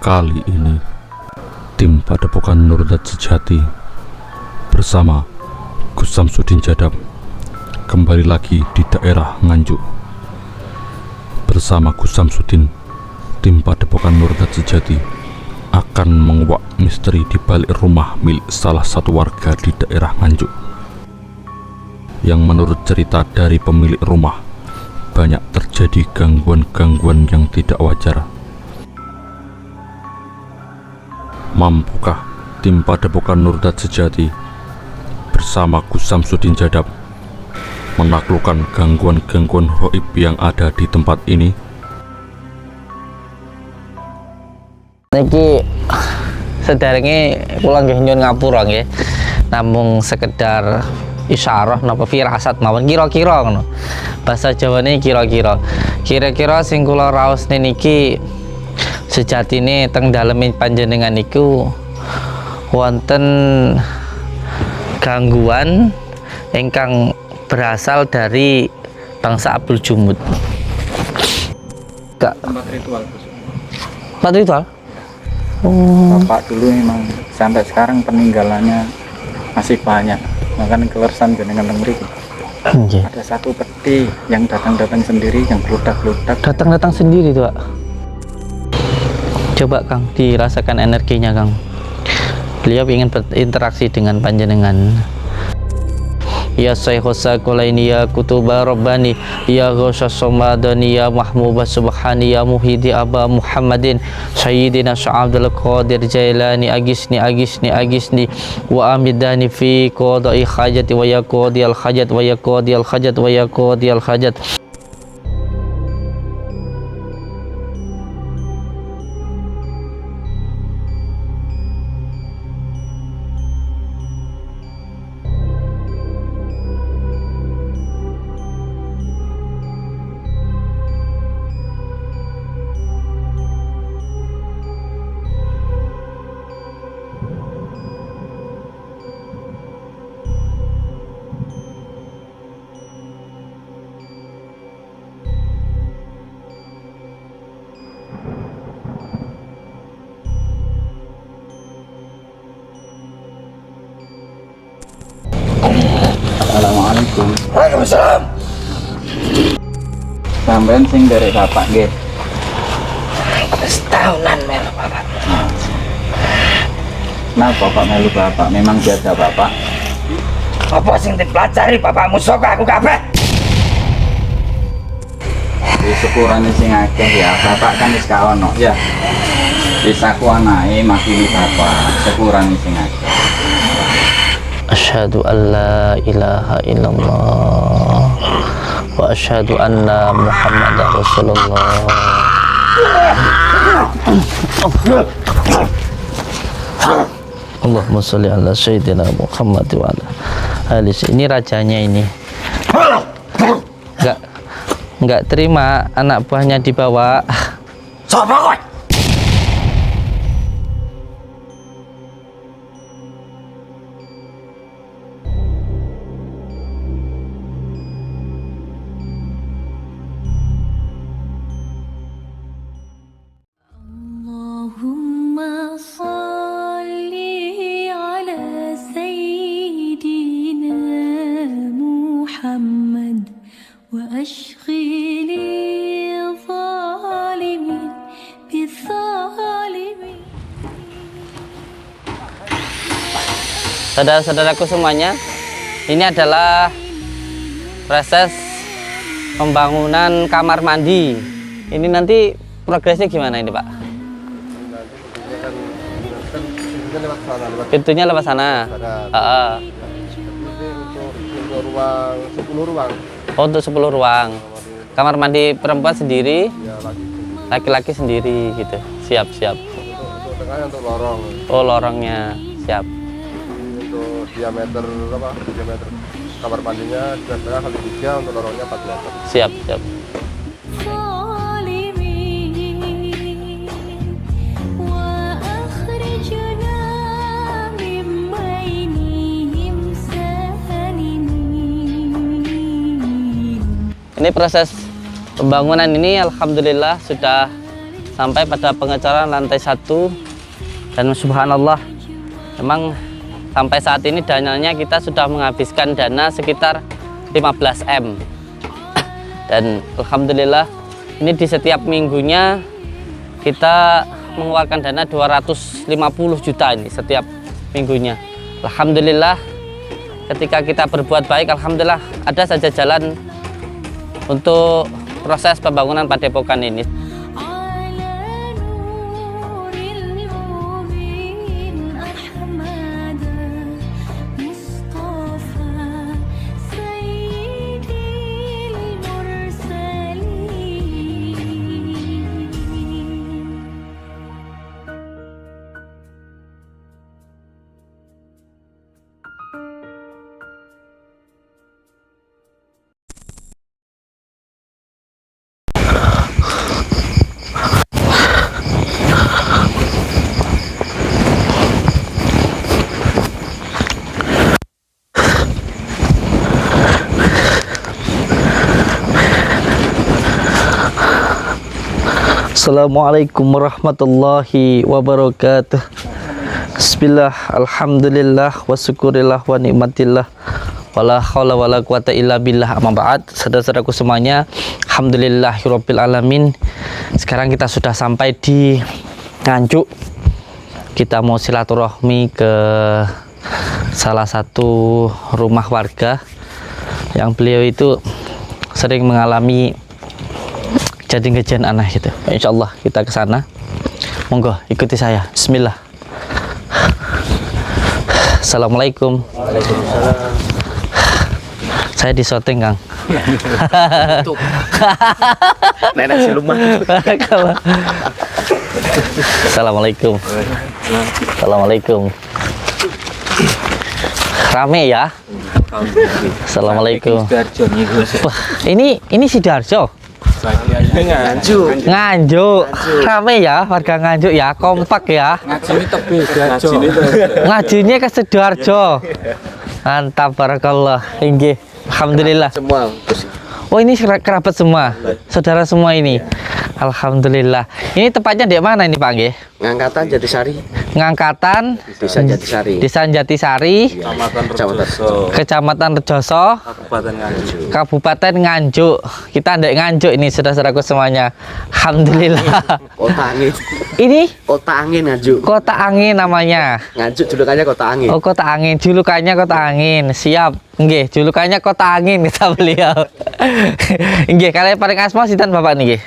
Kali ini tim Padepokan Nurdat Sejati bersama Gus Samsudin Jadab kembali lagi di daerah Nganjuk. Bersama Gus Samsudin, tim Padepokan Nurdat Sejati akan menguak misteri di balik rumah milik salah satu warga di daerah Nganjuk, yang menurut cerita dari pemilik rumah banyak terjadi gangguan-gangguan yang tidak wajar. Mampukah tim Padepokan Nurdat Sejati bersama Gus Samsudin Jadab menaklukkan gangguan-gangguan gaib yang ada di tempat ini? Niki sederenge kula nggih nyuwun ngapura nggih. Namung sekedar isyarah napa firasat mawon kira-kira ngono. Bahasa Jawane kira-kira. Kira-kira sing kula raosne niki sejatine teng daleme panjenengan niku wonten gangguan ingkang berasal dari bangsa Abdul Jumud. Tempat ritual. Tempat ritual? Bapak dulu memang sampai sekarang peninggalannya masih banyak. Makanya kelersan jenengan mriki. Ada satu peti yang datang-datang sendiri, yang geludak-geludak. Datang-datang sendiri tuh, Pak. Coba Kang dirasakan energinya, Kang. Beliau ingin berinteraksi dengan panjenengan. Ya Sayhosa Kulaini ya Kutuba Rabbani ya Ghosha Somadani ya Mahmubah Subhani ya Muhidi Aba Muhammadin Sayyidina Sya'abdul Qadir Jailani Agisni wa amidani fi qadai hajati wa ya qadi al hajat wa ya qadi al hajat wa ya qadi al hajat. Assalamualaikum. Waalaikumsalam. Sampeyan sing derek bapak nggih. Setahunan melu Bapak. Nah, bapak melu bapak memang jaga bapak. Apa sing dipelajari bapakmu saka aku kabeh? Di syukurane sing akeh ya, bapak kan wis ka ono ya. Bisa ku anake makili bapak, syukurane sing akeh. Asyhadu an la ilaha illallah wa asyhadu anna Muhammadar Rasulullah. Allahumma sholli ala sayyidina Muhammad wa ala ali. Ini rajanya ini. Enggak terima anak buahnya dibawa. Sapa kowe? Allahumma salli ala sayyidina Muhammad wa ashghili zalimin bizalimin. Saudara-saudaraku semuanya, ini adalah proses pembangunan kamar mandi. Ini nanti progresnya gimana ini, Pak? Pintunya lewat sana. Untuk ruang 10 ruang. Oh, untuk 10 ruang. Kamar mandi perempuan sendiri, Ya, laki-laki sendiri gitu. Siap. untuk tengahnya untuk lorong. Oh, lorongnya siap. Untuk diameter Diameter kamar mandinya 2,5 x 3, untuk lorongnya 4 meter. Siap. Ini proses pembangunan ini alhamdulillah sudah sampai pada pengecoran lantai 1, dan subhanallah memang sampai saat ini dananya kita sudah menghabiskan dana sekitar 15 M. Dan alhamdulillah ini di setiap minggunya kita mengeluarkan dana 250 juta ini setiap minggunya. Alhamdulillah ketika kita berbuat baik, alhamdulillah ada saja jalan untuk proses pembangunan Padepokan ini. على نور المبين أحمد مصطفى سيدي المرسلين. Assalamualaikum warahmatullahi wabarakatuh. Bismillah, alhamdulillah, wa syukurillah, wa nikmatillah, wala haula wala quwata illa billah, amma ba'd. Saudara-saudaraku semuanya, alhamdulillahirabbil alamin. Sekarang kita sudah sampai di Nganjuk. Kita mau silaturahmi ke salah satu rumah warga yang beliau itu sering mengalami kejadian aneh gitu. Insyaallah kita ke sana. Monggo ikuti saya. Bismillah. Assalamualaikum. Waalaikumsalam. Saya di syuting, Kang. Nenek siluman. Assalamualaikum. Assalamualaikum. Rame ya? Assalamualaikum. Wah, ini Sidoarjo. Nganjuk. Rame ya warga Nganjuk ya, kompak ya. Ngajinya ke Sidoarjo. Mantap, barakallah. Inggih. Alhamdulillah. Semua. Oh, ini kerabat semua, saudara semua ini. Alhamdulillah. Ini tepatnya di mana ini, Pak nggih? Ngangkatan Jatisari. Ngangkatan Desa Jatisari. Desa Jatisari, Kecamatan Rejoso, Kabupaten Nganjuk. Kita ndek Nganjuk ini saudara-saudaraku semuanya. Alhamdulillah. Kota Angin. Ini Kota Angin Nganjuk. Kota Angin namanya. Nganjuk julukannya Kota Angin. Oh, Kota Angin, julukannya Kota Angin. Siap. Nggih, julukannya Kota Angin kata beliau. Nggih, kalian paling asma sinten Bapak niki?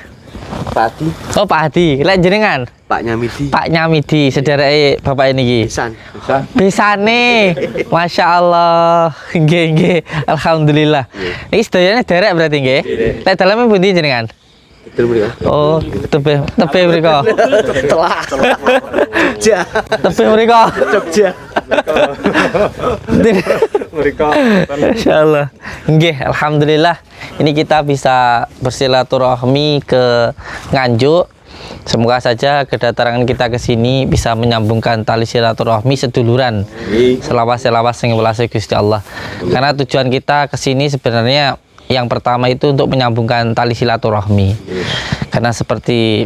Pak Hadi. Oh, Pak Hadi. Lek jenengan? Pak Nyamidi. Pak Nyamidi, sedereke Bapak niki. Pisan. Bisane. Masya Allah. Nggih. Alhamdulillah. Ini sedayane derek berarti nggih. Lek daleme pundi jenengan? Betul mriko. Oh, tebe mriko. Telah. Jogja. Tebe mriko. Jogja. Insyaallah. Nggih, alhamdulillah. Ini kita bisa bersilaturahmi ke Nganjuk. Semoga saja kedatangan kita ke sini bisa menyambungkan tali silaturahmi seduluran. Selawas sing welase Gusti Allah. Karena tujuan kita ke sini sebenarnya yang pertama itu untuk menyambungkan tali silaturahmi. Karena seperti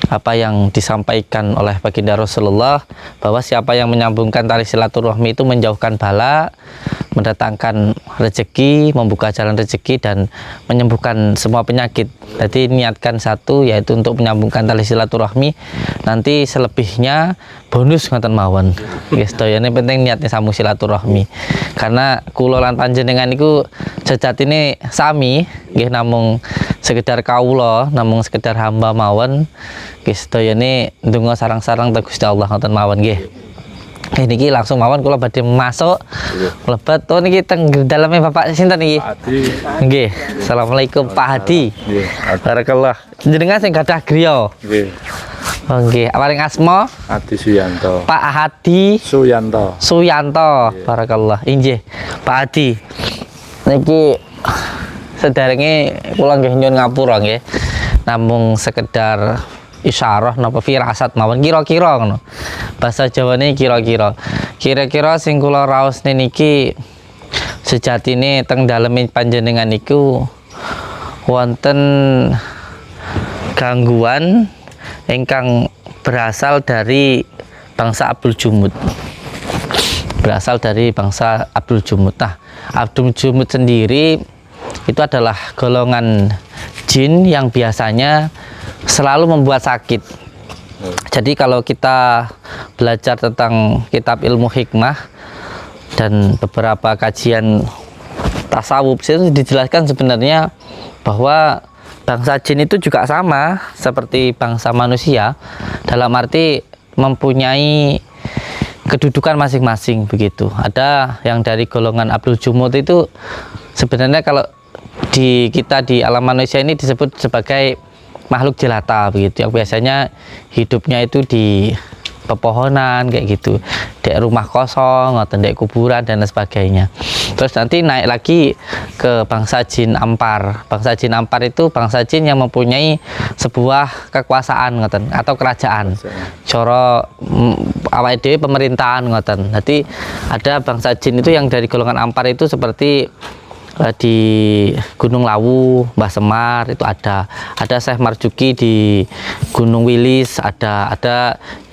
apa yang disampaikan oleh baginda Rasulullah, bahwa siapa yang menyambungkan tali silaturahmi itu menjauhkan bala, mendatangkan rezeki, membuka jalan rezeki, dan menyembuhkan semua penyakit. Jadi niatkan satu, yaitu untuk menyambungkan tali silaturahmi. Nanti selebihnya bonus ngoten mawon. Guys, doyane penting niatnya sambung silaturahmi. Karena kula lan panjenengan niku sejatine sami, nggih, namung sekedar kawula, namung sekedar hamba mawon. Guys, doyane ndonga sarang-sarang teng Gusti Allah ngoten mawon nggih. Niki langsung mawon kula badhe masuk mlebet. Oh niki teng daleme Bapak sinten niki? Pak Hadi. Nggih. Assalamualaikum Pak Hadi. Nggih. Barakallah. Jenengan sing gadah griya. Nggih. Oh nggih. Paling asma? Hadi Suyanto. Pak Hadi Suyanto. Suyanto. Barakallah. Inggih. Pak Hadi. Niki sederenge kula nggih nyuwun ngapura nggih. Namung sekedar isyarah napa firasat mawon kira-kira ngono. Bahasa Jawane kira-kira. Kira-kira sing kula raosne niki sejatine teng daleme panjenengan niku wonten gangguan ingkang berasal dari bangsa Abdul Jumud. Berasal dari bangsa Abdul Jumud. Nah, Abdul Jumud sendiri itu adalah golongan jin yang biasanya selalu membuat sakit. Jadi kalau kita belajar tentang kitab ilmu hikmah dan beberapa kajian tasawuf, itu dijelaskan sebenarnya bahwa bangsa jin itu juga sama seperti bangsa manusia, dalam arti mempunyai kedudukan masing-masing begitu. Ada yang dari golongan Abdul Jumud itu sebenarnya kalau kita di alam manusia ini disebut sebagai makhluk jelata begitu, yang biasanya hidupnya itu di pepohonan kayak gitu, di rumah kosong atau di kuburan dan lain sebagainya. Terus nanti naik lagi ke bangsa jin ampar. Bangsa jin ampar itu bangsa jin yang mempunyai sebuah kekuasaan ngoten atau kerajaan. Coro awake dhewe pemerintahan ngoten. Nanti ada bangsa jin itu yang dari golongan ampar itu seperti di Gunung Lawu, Mbah Semar itu ada Syekh Marjuki di Gunung Wilis, ada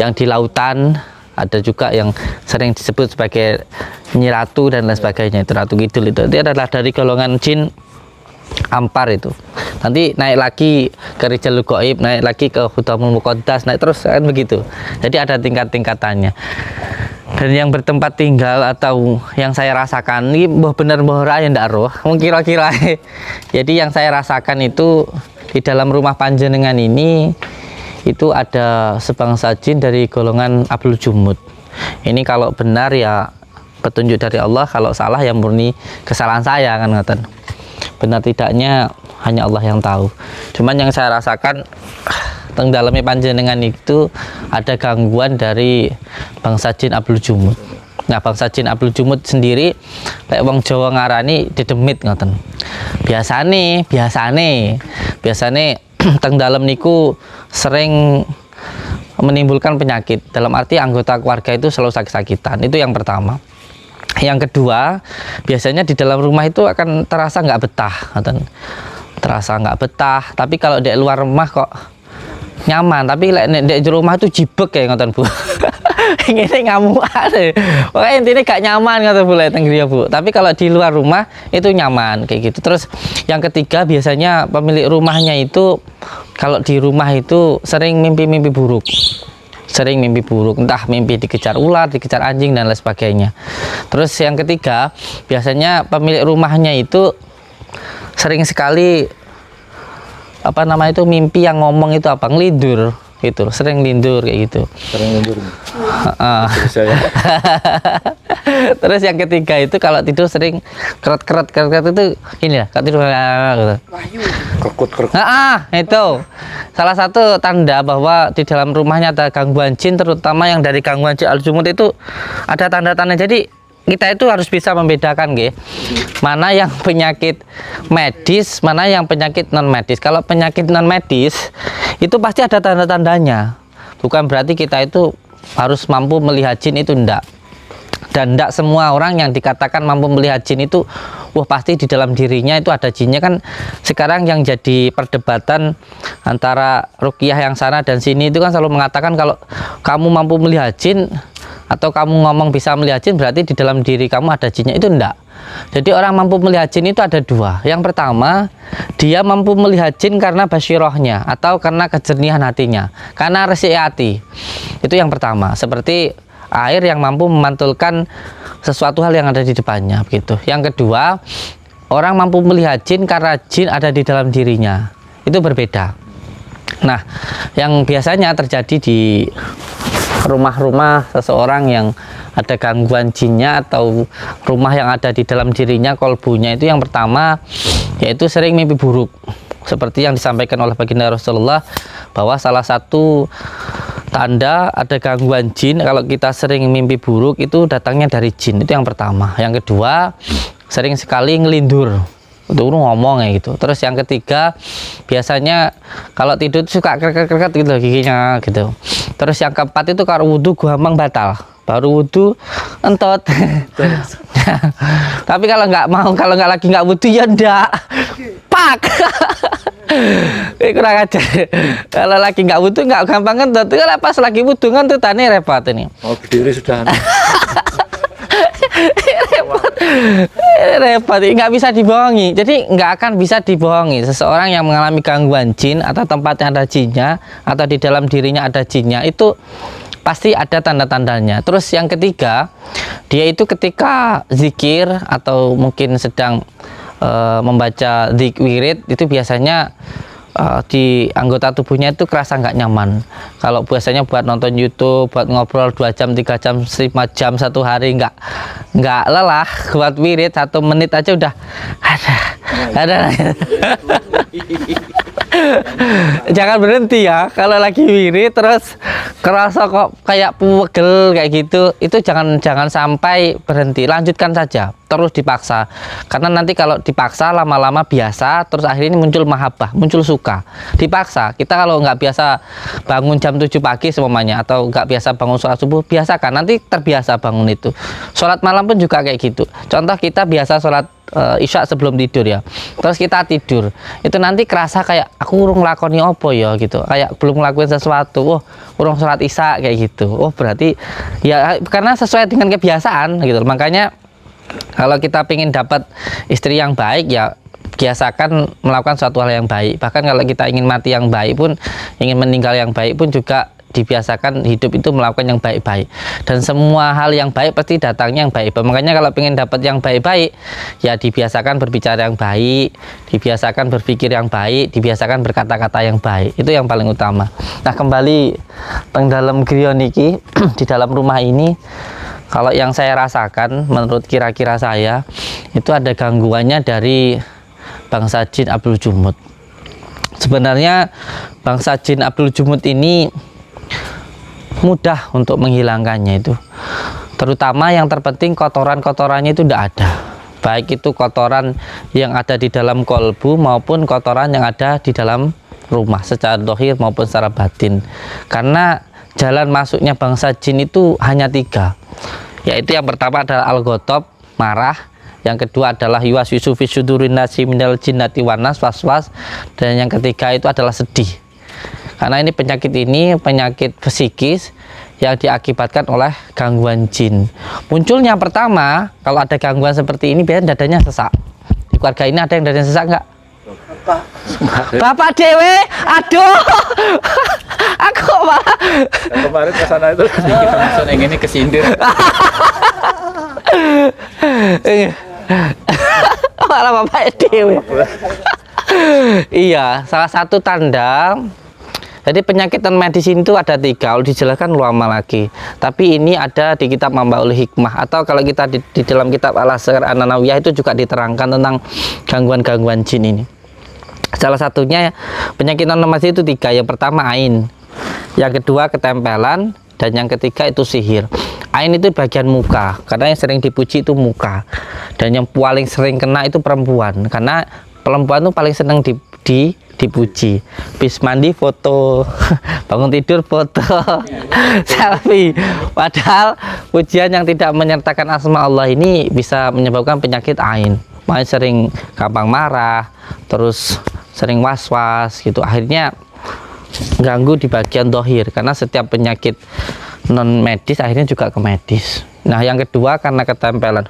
yang di lautan, ada juga yang sering disebut sebagai Nyi Ratu dan lain sebagainya, itu Ratu Kidul itu adalah dari golongan jin ampar itu. Nanti naik lagi ke Rijalul Ghaib, naik lagi ke Hudamul Muqaddas, naik terus kan begitu. Jadi ada tingkat-tingkatannya. Dan yang bertempat tinggal atau yang saya rasakan ini mbah bener mbah ora ya ndak roh, kira-kira. Jadi yang saya rasakan itu di dalam rumah panjenengan ini itu ada sebangsa jin dari golongan Abdul Jumud. Ini kalau benar ya petunjuk dari Allah, kalau salah ya murni kesalahan saya kan ngoten. Benar tidaknya hanya Allah yang tahu. Cuman yang saya rasakan teng dalamnya panjenengan itu ada gangguan dari bangsa jin Abdul Jumud. Nah, bangsa jin Abdul Jumud sendiri kayak wong Jawa ngarani dedemit ngoten. Biasane teng dalam niku sering menimbulkan penyakit. Dalam arti anggota keluarga itu selalu sakit-sakitan. Itu yang pertama. Yang kedua, biasanya di dalam rumah itu akan terasa nggak betah, ngoten. Terasa nggak betah. Tapi kalau di luar rumah kok nyaman, tapi di rumah itu jibek kayak ngoten Bu. Ini ngamukan. Pokoknya intinya gak nyaman ngoten Bu teng griya Bu. Tapi kalau di luar rumah itu nyaman kayak gitu. Terus yang ketiga biasanya pemilik rumahnya itu kalau di rumah itu sering mimpi-mimpi buruk. Sering mimpi buruk, entah mimpi dikejar ular, dikejar anjing dan lain sebagainya. Terus yang ketiga biasanya pemilik rumahnya itu sering sekali mimpi yang ngomong itu ngelindur gitu, sering lindur kayak gitu. Sering lindur. Terus yang ketiga itu kalau tidur sering keret itu ini ya, kalau tidur gitu. Kekut. Itu salah satu tanda bahwa di dalam rumahnya ada gangguan jin, terutama yang dari gangguan jin Al-Jumud itu ada tanda-tanda. Jadi kita itu harus bisa membedakan mana yang penyakit medis, mana yang penyakit non medis. Kalau penyakit non medis itu pasti ada tanda-tandanya. Bukan berarti kita itu harus mampu melihat jin, itu enggak. Dan enggak semua orang yang dikatakan mampu melihat jin itu wah pasti di dalam dirinya itu ada jinnya. Kan sekarang yang jadi perdebatan antara ruqyah yang sana dan sini itu kan selalu mengatakan kalau kamu mampu melihat jin atau kamu ngomong bisa melihat jin berarti di dalam diri kamu ada jinnya. Itu enggak. Jadi orang mampu melihat jin itu ada dua. Yang pertama, dia mampu melihat jin karena basyirohnya atau karena kejernihan hatinya, karena resik hati. Itu yang pertama, seperti air yang mampu memantulkan sesuatu hal yang ada di depannya begitu. Yang kedua, orang mampu melihat jin karena jin ada di dalam dirinya. Itu berbeda. Nah, yang biasanya terjadi di rumah-rumah seseorang yang ada gangguan jinnya atau rumah yang ada di dalam dirinya kolbunya itu yang pertama yaitu sering mimpi buruk, seperti yang disampaikan oleh baginda Rasulullah bahwa salah satu tanda ada gangguan jin kalau kita sering mimpi buruk itu datangnya dari jin. Itu yang pertama. Yang kedua, sering sekali ngelindur, itu ngomong kayak gitu. Terus yang ketiga, biasanya kalau tidur suka kreket-kreket gitu giginya gitu. Terus yang keempat itu kalau wudhu gampang batal, baru wudhu entot. Tapi kalau nggak lagi nggak wudhu ya ndak pak. Kurang ajar. Kalau lagi nggak butuh nggak gampang kan, tapi kalau pas lagi butuh kan tuh tani repot ini. Mau berdiri sudah. Repot, nggak bisa dibohongi. Jadi nggak akan bisa dibohongi. Seseorang yang mengalami gangguan jin atau tempatnya ada jinnya atau di dalam dirinya ada jinnya itu pasti ada tanda-tandanya. Terus yang ketiga, dia itu ketika zikir atau mungkin sedang membaca wirid itu biasanya di anggota tubuhnya itu kerasa nggak nyaman. Kalau biasanya buat nonton YouTube, buat ngobrol 2 jam, 3 jam, 5 jam satu hari nggak lelah, buat wirid 1 menit aja udah ada. Jangan berhenti ya. Kalau lagi wirid terus kerasa kok kayak pegel kayak gitu, itu jangan sampai berhenti, lanjutkan saja, terus dipaksa. Karena nanti kalau dipaksa lama-lama biasa, terus akhirnya muncul mahabbah, muncul suka. Dipaksa. Kita kalau nggak biasa bangun jam 7 pagi semuanya, atau nggak biasa bangun sholat subuh, biasakan, nanti terbiasa bangun itu. Sholat malam pun juga kayak gitu. Contoh kita biasa sholat isya sebelum tidur ya, terus kita tidur, itu nanti kerasa kayak aku urung nglakoni apa ya gitu, kayak belum ngelakuin sesuatu. Oh, urung sholat isya kayak gitu. Oh, berarti ya karena sesuai dengan kebiasaan gitu. Makanya kalau kita ingin dapat istri yang baik ya biasakan melakukan suatu hal yang baik. Bahkan kalau kita ingin mati yang baik pun, ingin meninggal yang baik pun juga dibiasakan hidup itu melakukan yang baik-baik, dan semua hal yang baik pasti datangnya yang baik. Makanya kalau ingin dapat yang baik-baik ya dibiasakan berbicara yang baik, dibiasakan berpikir yang baik, dibiasakan berkata-kata yang baik. Itu yang paling utama. Nah, kembali teng dalam griya niki di dalam rumah ini, kalau yang saya rasakan menurut kira-kira saya itu ada gangguannya dari bangsa jin Abdul Jumud. Sebenarnya bangsa jin Abdul Jumud ini mudah untuk menghilangkannya itu. Terutama yang terpenting kotoran-kotorannya itu tidak ada. Baik itu kotoran yang ada di dalam kolbu maupun kotoran yang ada di dalam rumah secara dohir maupun secara batin. Karena jalan masuknya bangsa jin itu hanya 3. Yaitu yang pertama adalah al-ghotob, marah. Yang kedua adalah yuwaswisu fi sudurin nasi minal jinnati wanas, waswas. Dan yang ketiga itu adalah sedih. Karena ini penyakit psikis yang diakibatkan oleh gangguan jin. Munculnya pertama, kalau ada gangguan seperti ini biasanya dadanya sesak. Di keluarga ini ada yang dadanya sesak enggak? Bapak dewe, aduh. Aku malah Kemarin ke sana itu Kita langsung yang ini kesindir. malah bapak dewe. Iya, salah satu tanda. Jadi penyakit non medis itu ada 3, kalau dijelaskan lama lagi. Tapi ini ada di kitab Mambaul Hikmah, atau kalau kita di dalam kitab Al-Asghar An-Nanawiyah itu juga diterangkan tentang gangguan-gangguan jin ini. Salah satunya penyakit non medis itu 3. Yang pertama ain, yang kedua ketempelan, dan yang ketiga itu sihir. Ain itu bagian muka, karena yang sering dipuji itu muka. Dan yang paling sering kena itu perempuan, karena perempuan itu paling senang dipuji. Habis mandi foto, bangun tidur foto, selfie. Padahal pujian yang tidak menyertakan asma Allah ini bisa menyebabkan penyakit ain. Makanya sering gampang marah, terus sering was-was gitu. Akhirnya ganggu di bagian dohir, karena setiap penyakit non medis akhirnya juga ke medis. Nah, yang kedua karena ketempelan.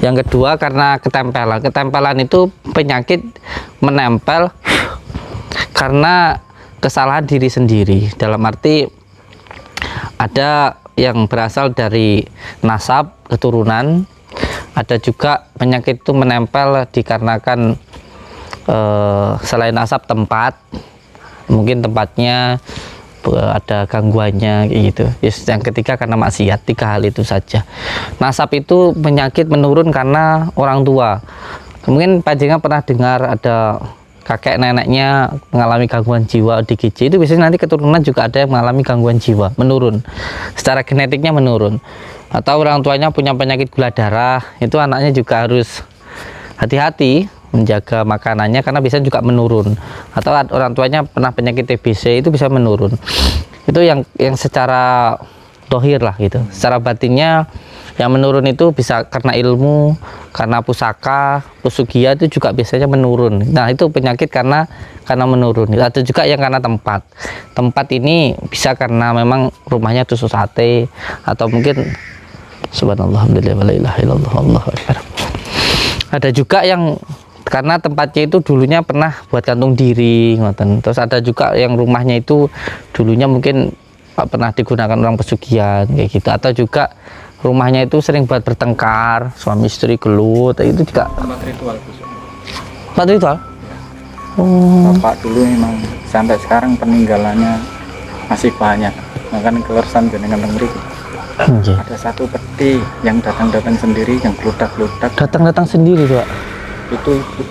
Yang kedua karena ketempelan. Ketempelan itu penyakit menempel karena kesalahan diri sendiri. Dalam arti ada yang berasal dari nasab, keturunan. Ada juga penyakit itu menempel dikarenakan selain nasab tempat. Mungkin tempatnya ada gangguannya gitu. Yang ketiga karena maksiat. 3 hal itu saja. Nasab itu penyakit menurun karena orang tua. Mungkin panjenengan pernah dengar ada kakek neneknya mengalami gangguan jiwa ODGJ, itu biasanya nanti keturunan juga ada yang mengalami gangguan jiwa, menurun. Secara genetiknya menurun. Atau orang tuanya punya penyakit gula darah, itu anaknya juga harus hati-hati menjaga makanannya karena bisa juga menurun. Atau orang tuanya pernah penyakit TBC, itu bisa menurun. Itu yang secara dohir lah gitu. Secara batinnya yang menurun itu bisa karena ilmu, karena pusaka, pesugihan itu juga biasanya menurun. Nah itu penyakit karena menurun. Ada juga yang karena tempat. Tempat ini bisa karena memang rumahnya tusuk sate, atau mungkin subhanallah, alhamdulillah, la ilaha illallah, Allahu akbar. Ada juga yang karena tempatnya itu dulunya pernah buat gantung diri, ngoten. Terus ada juga yang rumahnya itu dulunya mungkin pernah digunakan orang pesugihan kayak gitu, atau juga rumahnya itu sering buat bertengkar, suami istri gelut, itu juga Tempat ritual khusus. tempat ritual. Bapak dulu memang sampai sekarang peninggalannya masih banyak. Makanya kelersan jenengan mriki. Nggih. Ada satu peti yang datang-datang sendiri, yang geludak-geludak. Datang-datang sendiri tuh, Pak. Itu ibu.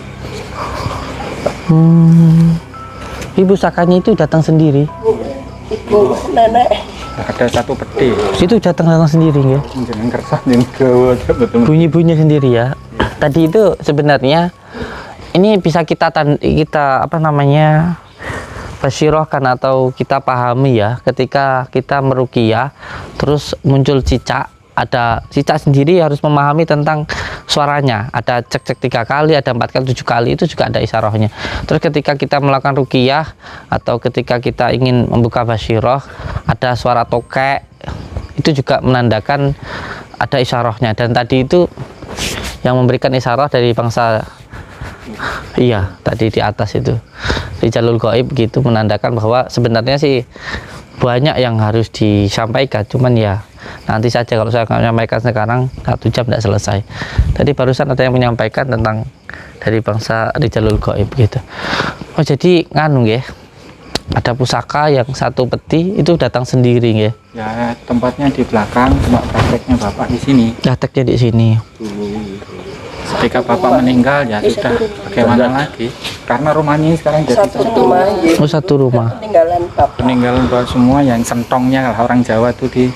Ibu sakanya itu datang sendiri. Ada satu peti. Itu datang-datang sendiri ya. Jenengan kersan yang gawa betul. Bunyi-bunyi sendiri ya. Tadi itu sebenarnya ini bisa kita apa namanya, basyirohkan atau kita pahami ya, ketika kita meruqyah terus muncul cicak, ada cicak sendiri harus memahami tentang suaranya, ada cek-cek 3 kali, ada 4 kali, 7 kali, itu juga ada isyarahnya. Terus ketika kita melakukan ruqyah atau ketika kita ingin membuka basyiroh, ada suara tokek, itu juga menandakan ada isyarahnya. Dan tadi itu yang memberikan isyarah dari bangsa, iya tadi di atas itu Rijalul Ghaib gitu, menandakan bahwa sebenarnya sih banyak yang harus disampaikan, cuman ya nanti saja, kalau saya menyampaikan sekarang 1 jam tidak selesai. Tadi barusan ada yang menyampaikan tentang dari bangsa Rijalul Ghaib gitu. Oh jadi nganu ya, ada pusaka yang satu peti itu datang sendiri ya. Ya tempatnya di belakang, cuma prakteknya bapak di sini. Prakteknya di sini. Ketika bapak meninggal ya sudah, bagaimana lagi? Karena rumahnya ini sekarang jadi Oh satu rumah. peninggalan bapak semua, yang sentongnya kalau orang Jawa tuh di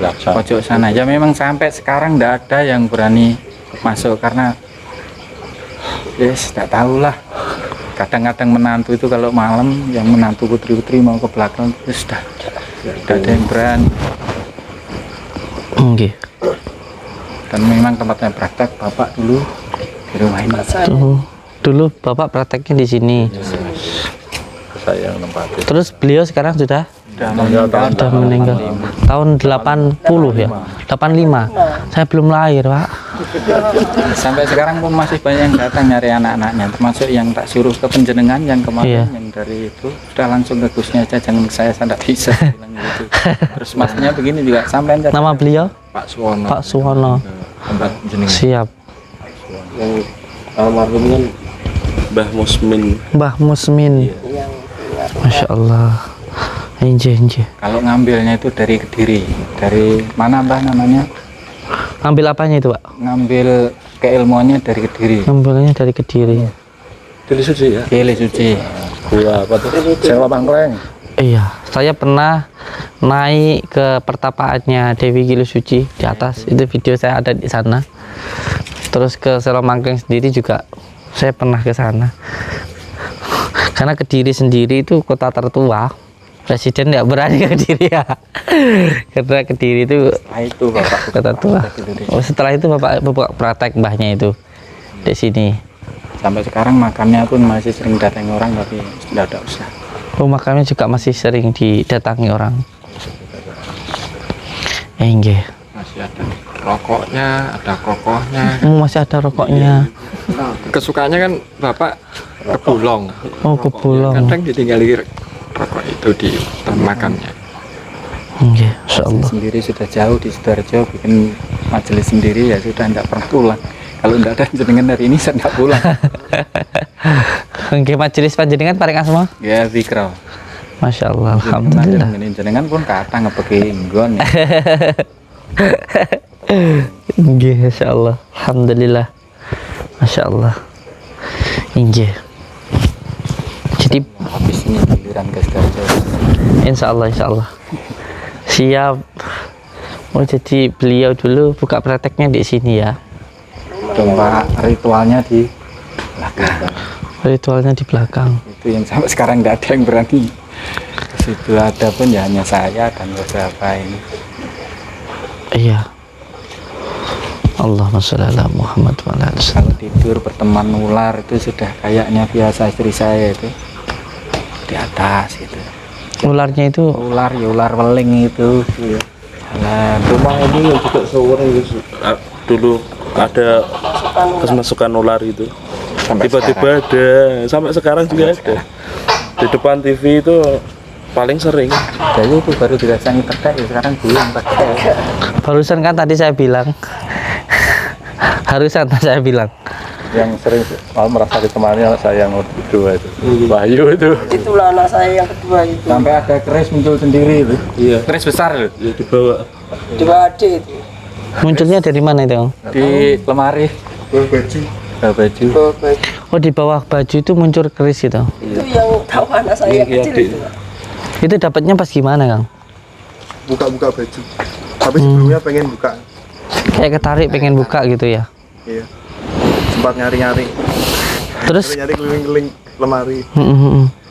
pojok sana. Ya memang sampai sekarang tidak ada yang berani masuk karena yes, tidak tahu lah. Kadang-kadang menantu itu kalau malam, yang menantu putri-putri mau ke belakang itu sudah tidak ada yang berani. Oke. Dan memang tempatnya praktek bapak dulu di rumah ini. Dulu bapak prakteknya di sini. Saya yang nempatin. Terus beliau sekarang sudah Sudah meninggal tahun 80 ya, 85. Saya belum lahir, Pak. Sampai sekarang pun masih banyak yang datang nyari anak-anaknya, termasuk yang tak suruh ke penjenengan yang kemarin, Iya. yang dari itu sudah langsung ke Gusnya aja, jangan saya tidak bisa bilang gitu. Terus masnya begini juga sampai Nama beliau Pak Suwono. Pak Suwono. Tempat jenengan. Siap. Yang almarhum kan Mbah Musmin. Mbah Musmin. Masya Allah. Injih. kalau ngambilnya itu dari Kediri. Dari mana Mbah namanya? Ambil apanya itu, Pak? Ngambil keilmuannya dari Kediri. Ambilnya dari Kediri. Dili suci ya. Pilih suci. Gua apa tuh? Sewa Pangkleng. Iya, saya pernah naik ke pertapaannya Dewi Gili Suci di atas. Itu video saya ada di sana. Terus ke Selomangkeng sendiri juga saya pernah ke sana. Karena Kediri sendiri itu kota tertua. Presiden nggak berani ke Kediri ya. Karena Kediri itu Setelah itu bapak kota tua. praktek itu deh. Oh, setelah itu bapak praktek mbahnya itu di sini. Sampai sekarang makamnya pun masih sering datang orang, tapi sudah tidak usah. Oh, makamnya juga masih sering didatangi orang. Enggak. Masih ada rokoknya, ada kokohnya. Masih ada rokoknya. Kesukaannya kan bapak kebulong. Oh, kebulong. Kadang ditinggali rokok itu di makamnya. Enggak, insyaallah. Sendiri sudah jauh di Sidoarjo, bikin majelis sendiri ya sudah tidak pernah pulang. Kalau tidak ada jenengan dari ini saya tidak pulang. Oke, majelis panjenengan paling asma. Ya Zikra. Masya Allah, alhamdulillah. Jenengan pun kata ngepeki nggon ya. Oke, Masya Allah, alhamdulillah. Masya Allah. Injih. Jadi, Habis ini giliran ke Sidoarjo. insya Allah. Siap. Oh, jadi beliau dulu buka prakteknya di sini ya. Domba ritualnya di belakang. Ritualnya di belakang. Itu yang sampai sekarang tidak ada yang berani. Ke situ ada pun ya hanya saya dan beberapa ini. Iya. Allahumma sholli ala Muhammad wa ala ali Kalau tidur berteman ular itu sudah kayaknya biasa istri saya itu di atas gitu. Ularnya itu Ular ya ular weling itu. Jalan. Rumah ini juga sore dulu ada kemasukan ular itu. Tiba-tiba ada, sampai sekarang juga ada. Di depan TV itu paling sering. Jadi itu baru dirasain pedek ya, sekarang belum pedek. barusan kan tadi saya bilang. Harusan saya bilang. Yang sering malah merasa ditemani anak saya yang kedua itu, Wahyu itu. Itulah anak saya yang kedua itu. Sampai ada keris muncul sendiri itu. Iya. Keris besar loh. Ya dibawa. Dua adik itu. Munculnya dari mana itu? Di lemari. Baju. Baju. Bawa baju. Oh, di bawah baju itu muncul keris itu. Itu yang tahu anak saya yang kecil itu. Itu dapatnya pas gimana, Kang? Buka-buka baju. Tapi sebelumnya pengen buka. Kayak ketarik pengen buka gitu ya. Iya. Sempat nyari-nyari. Terus Nyari keliling-keliling lemari,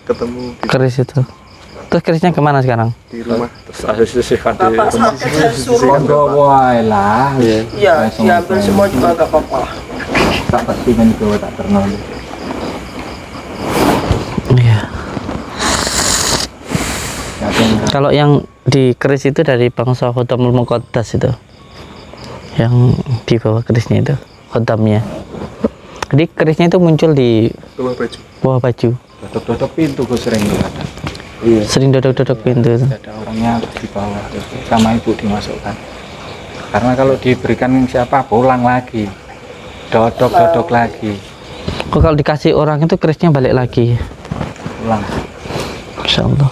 ketemu keris itu. Terus kerisnya kemana sekarang? di rumah. Terus ada sisihkan di Bapak sakit saya suruh. Monggo wae lah. Iya, diambil semua juga nggak apa-apa. Tak pasti kan itu tak terkenal. Iya. Kalau yang di keris itu dari bangsa Khodamul Muqaddas itu. Yang di bawah kerisnya itu, khodamnya. Jadi kerisnya itu muncul di Rumah baju. bawah baju. Dodok-dodok pintu gue sering ada. Iya. Sering dodok-dodok pintu itu. Ada orangnya di bawah sama ibu dimasukkan. Karena kalau diberikan siapa pulang lagi. Dodok-dodok lagi. Kok kalau dikasih orang itu kerisnya balik lagi. Pulang. Insyaallah.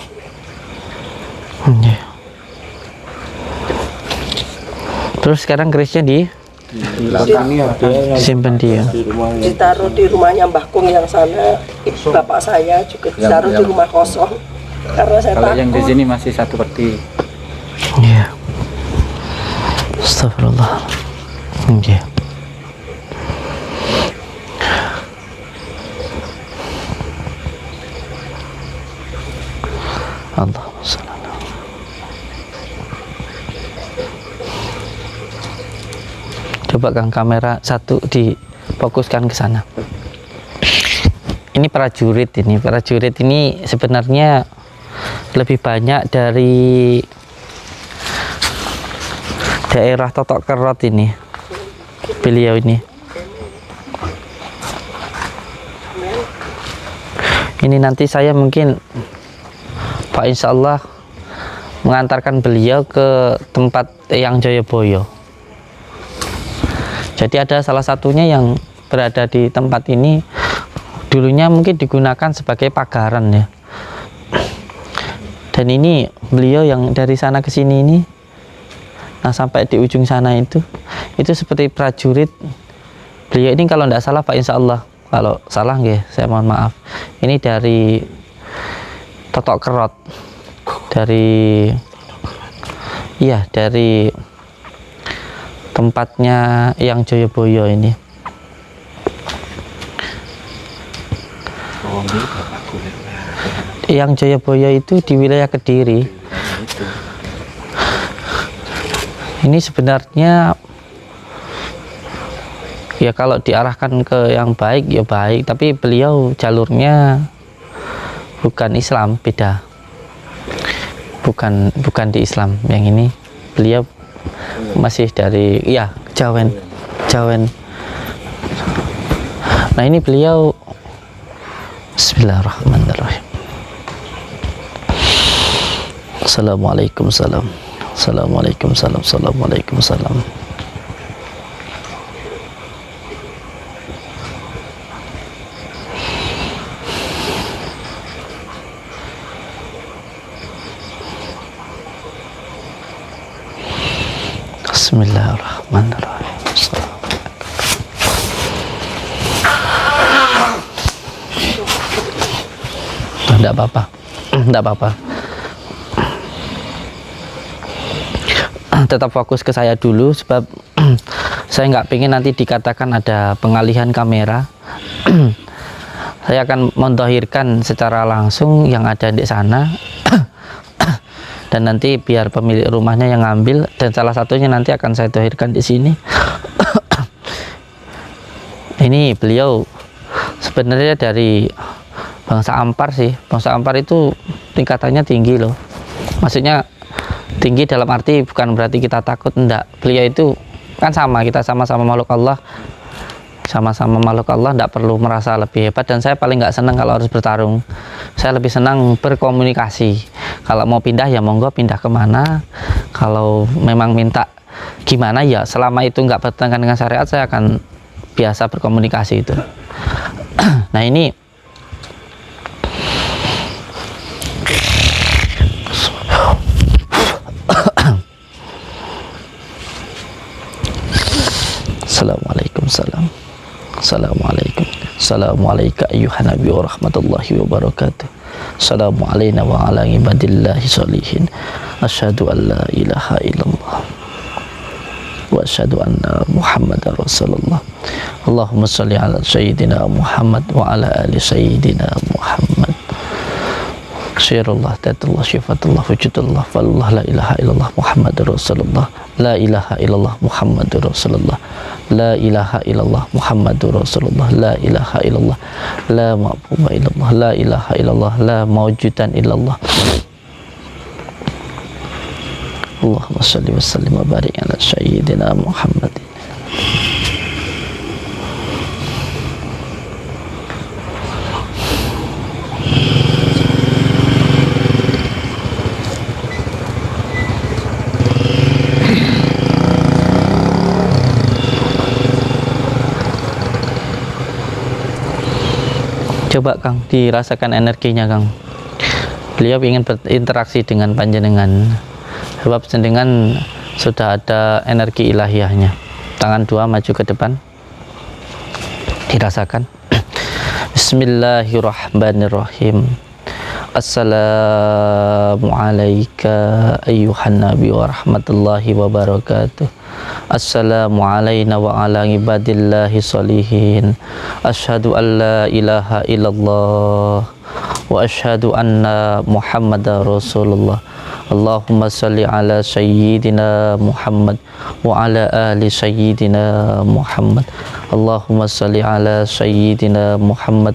Iya. Terus sekarang kerisnya disimpan dia. di rumahnya. Ditaruh di rumahnya Mbah Kung yang sana. Bapak saya juga ditaruh di rumah kosong. Karena saya Kalau yang di takut. sini masih satu peti. Iya. Astagfirullah. Iya. Allahumma shalli ala. Coba Kang kamera satu difokuskan ke sana. Ini prajurit ini. Prajurit ini sebenarnya lebih banyak dari daerah Totok Kerot ini. Beliau ini. Ini nanti saya mungkin Pak Insya Allah mengantarkan beliau ke tempat Eyang Joyoboyo. Jadi ada salah satunya yang berada di tempat ini dulunya mungkin digunakan sebagai pagaran ya. Dan ini beliau yang dari sana ke sini ini, nah sampai di ujung sana itu seperti prajurit. Beliau ini kalau tidak salah Pak Insya Allah, kalau salah nggih saya mohon maaf. Ini dari Totok Kerot, dari tempatnya yang Joyoboyo ini. Yang Joyoboyo itu di wilayah Kediri. Ini sebenarnya ya kalau diarahkan ke yang baik ya baik, tapi beliau jalurnya bukan Islam, beda. Bukan di Islam. Yang ini beliau masih dari Jawen. Nah ini beliau Bismillahirrahmanirrahim. Assalamualaikum salam. Assalamualaikum salam. Assalamualaikum salam. Bismillahirrahmanirrahim. Tidak apa-apa, tidak apa-apa. Tetap fokus ke saya dulu sebab saya nggak pengen nanti dikatakan ada pengalihan kamera. Saya akan mendohirkan secara langsung yang ada di sana dan nanti biar pemilik rumahnya yang ngambil, dan salah satunya nanti akan saya dohirkan di sini. Ini beliau sebenarnya dari bangsa Ampar sih. Bangsa Ampar itu tingkatannya tinggi loh, maksudnya tinggi dalam arti bukan berarti kita takut, enggak. Beliau itu kan sama, kita sama-sama makhluk Allah, sama-sama makhluk Allah, enggak perlu merasa lebih hebat. Dan saya paling nggak senang kalau harus bertarung, saya lebih senang berkomunikasi. Kalau mau pindah ya monggo pindah kemana, kalau memang minta gimana ya, selama itu nggak bertentangan dengan syariat, saya akan biasa berkomunikasi itu. Nah ini Assalamualaikum, Assalamualaikum, Assalamualaikum ayyuhan nabi wa rahmatullahi wa barakatuh. Assalamu alayna wa ala ibadillahi sholihin. Asyhadu an la ilaha illallah wa asyhadu anna muhammadar rasulullah. Allahumma sholli ala sayyidina Muhammad wa ala ali sayyidina Muhammad. Syirullah, datullah, syifatullah, wujudullah, falullah, la ilaha illallah Muhammadur Rasulullah, la ilaha illallah Muhammadur Rasulullah, la ilaha illallah Muhammadur Rasulullah, la ilaha illallah, la ma'budu illallah, la ilaha illallah, la mawjudan illallah. Allahumma sholli wa sallim wa barik ala sayyidina Muhammadin. Coba Kang, dirasakan energinya Kang. Beliau ingin berinteraksi dengan panjenengan, sebab panjenengan sudah ada energi ilahiyahnya. Tangan dua maju ke depan, dirasakan. Bismillahirrahmanirrahim. Assalamualaikum ayyuhan nabi wa rahmatullahi wa barakatuh. Assalamu alayna wa ala ibadillahi sholihin. Asyhadu an la ilaha illallah wa asyhadu anna muhammadar rasulullah. Allahumma sholli ala sayyidina Muhammad wa ala ali sayyidina Muhammad. Allahumma sholli ala sayyidina Muhammad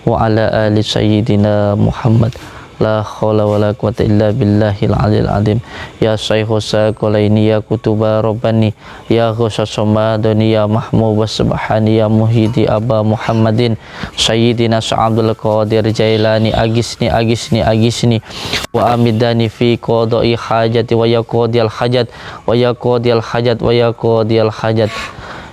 wa ala ali sayyidina Muhammad. La khawla wa la quwata illa billahil aliyil azim. Ya Syaikhul Sakolaini, ya Kutuba Rabbani, ya Ghusas Somadani, ya Mahmud Subhani, ya Muhidi Aba Muhammadin, Sayyidina Sa'abdul Qadir Jailani, agisni agisni agisni wa amidani fi qada'i hajati wa ya qadiyal hajat wa ya qadiyal hajat wa ya qadiyal hajat.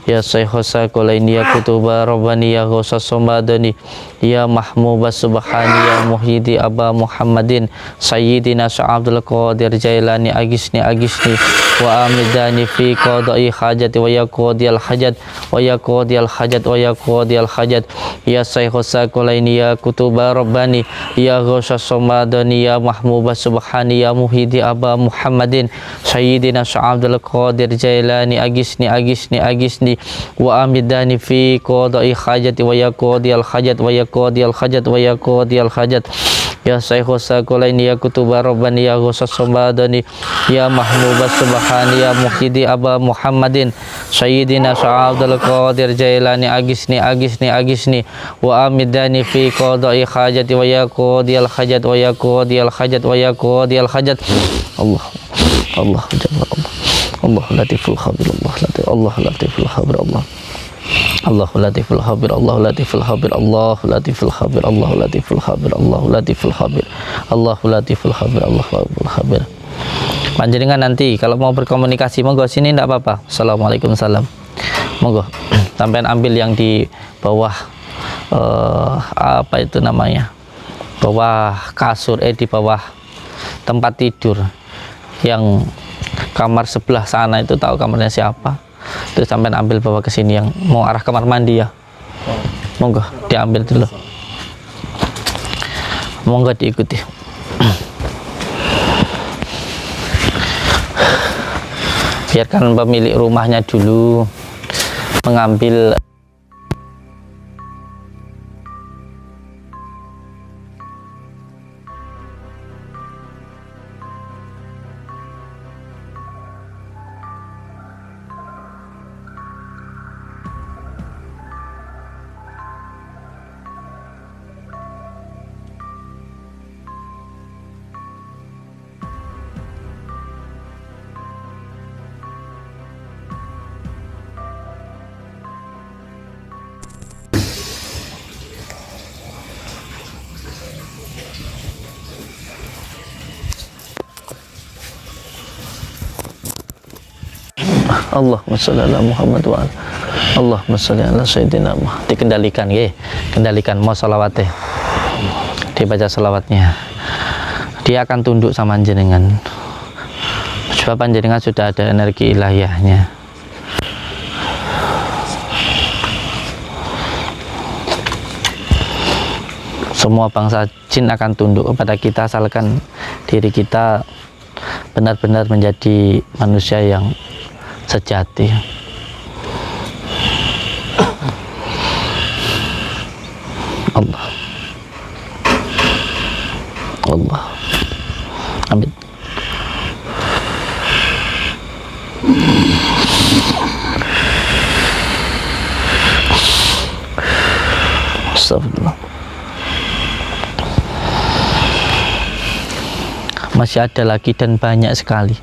Ya Syaikhul Sakolaini, ya Kutuba Rabbani, ya Ghusas Somadani, ya Mahmud Subhani, ya Muhidi Aba Muhammadin, Sayyidina Sa'abdul Qadir Jailani, agisni agisni wa amidani fi qada'i hajati wa ya qadiyal hajat wa ya qadiyal hajat wa ya qadiyal hajat. Ya Syaikhul Sakolaini, ya Kutuba Rabbani, ya Ghusas Somadani, ya Mahmud Subhani, ya Muhidi Aba Muhammadin, Sayyidina Sa'abdul Qadir Jailani, agisni agisni agisni wa amidani fi qada'i hajati wa ya qadiyal hajat wa ya qadiyal hajat wa ya qadiyal hajat. Ya Syaikhul Sakolaini, ya Kutuba Rabbani, ya Ghusas Somadani, ya Mahmud Subhani, ya Muhidi Aba Muhammadin, Sayyidina Sa'abdul Qadir Jailani, agisni agisni agisni wa amidani fi qada'i hajati wa ya qadiyal hajat wa ya qadiyal hajat wa ya qadiyal hajat. Allah Allah jalla Allah. Allah latiful khabir, Allah latiful khabir, Allah latiful khabir, Allah latiful khabir, Allah latiful khabir, Allah latiful khabir, Allah latiful khabir, Allah latiful khabir, Allah latiful khabir. Panjenengan nanti kalau mau berkomunikasi monggo sini enggak apa-apa. Assalamualaikum salam. Monggo sampean ambil yang di bawah apa itu namanya? Bawah kasur, di bawah tempat tidur yang kamar sebelah sana itu, tahu kamarnya siapa, itu sampai ambil bawa ke sini, yang mau arah kamar mandi ya, monggo diambil dulu, monggo diikuti. Biarkan pemilik rumahnya dulu mengambil Allahumma sholli ala Muhammad wa ala Allahumma sholli ala sayyidina Muhammad. Dikendalikan nggih. Kendalikan mau selawatnya. Dibaca selawatnya. Dia akan tunduk sama jenengan. Sebab panjenengan sudah ada energi ilahiyahnya. Semua bangsa jin akan tunduk kepada kita asalkan diri kita benar-benar menjadi manusia yang sejati. Allah. Allah. Amin. Astagfirullah. Masih ada lagi dan banyak sekali.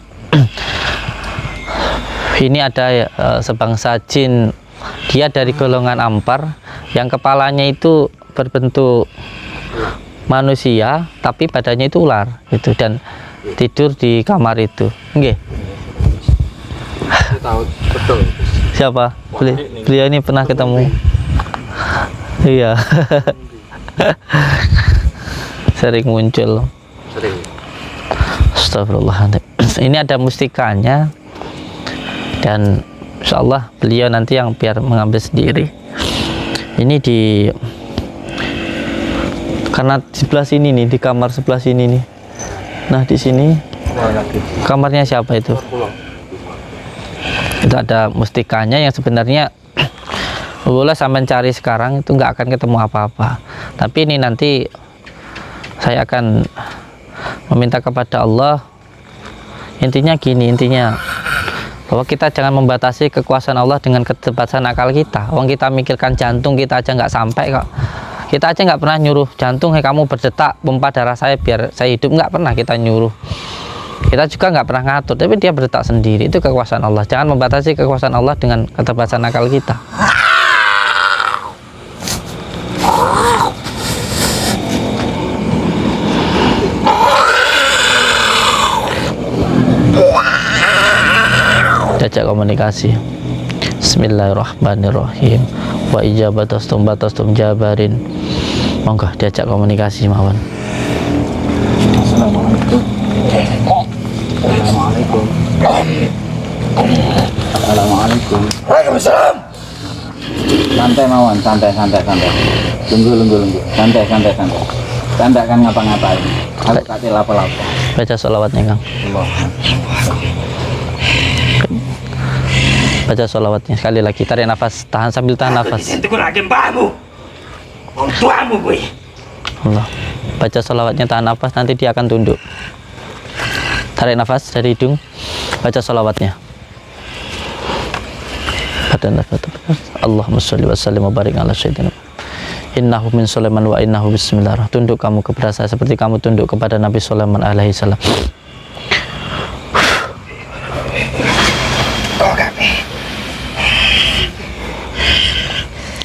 Ini ada sebangsa jin, dia dari golongan ampar yang kepalanya itu berbentuk manusia tapi badannya itu ular gitu, dan tidur di kamar itu. Nggih. Tahu betul. Siapa? Beliau ini pernah ketemu. Iya. Sering muncul. Sering. Astagfirullahaladzim. Ini ada mustikanya, dan insyaallah beliau nanti yang biar mengambil sendiri. Ini di karena di sebelah sini nih, di kamar sebelah sini nih. Nah di sini kamarnya siapa itu? Itu ada mustikanya yang sebenarnya boleh sampai cari sekarang itu nggak akan ketemu apa-apa. Tapi ini nanti saya akan meminta kepada Allah, intinya gini, intinya bahwa kita jangan membatasi kekuasaan Allah dengan keterbatasan akal kita. Orang kita mikirkan jantung kita aja nggak sampai kok. Kita aja nggak pernah nyuruh jantung, hey, kamu berdetak pompa darah saya biar saya hidup, nggak pernah kita nyuruh. Kita juga nggak pernah ngatur, tapi dia berdetak sendiri. Itu kekuasaan Allah. Jangan membatasi kekuasaan Allah dengan keterbatasan akal kita. Diajak komunikasi. Bismillahirrahmanirrahim. Wa ijabatastum batastum jabarin. Monggo diajak komunikasi mawon. Assalamualaikum. Assalamualaikum. Assalamualaikum. Waalaikumsalam. Santai mawon, santai. Tunggu. Santai. Santai kan ngapa-ngapain. Aku kate lapo-lapo. Baca sholawatnya, Kang. Allah. Baca sholawatnya sekali lagi. Tarik nafas, tahan sambil tahan nafas. Itu lagi mbahmu. Wong tuamu gue. Allah. Baca sholawatnya, tahan nafas, nanti dia akan tunduk. Tarik nafas dari hidung, baca sholawatnya. Pada nafas. Allahumma sholli wa sallim wa barik ala sayyidina. Innahu min Sulaiman wa innahu bismillah. Tunduk kamu kepada saya seperti kamu tunduk kepada Nabi Sulaiman alaihi salam.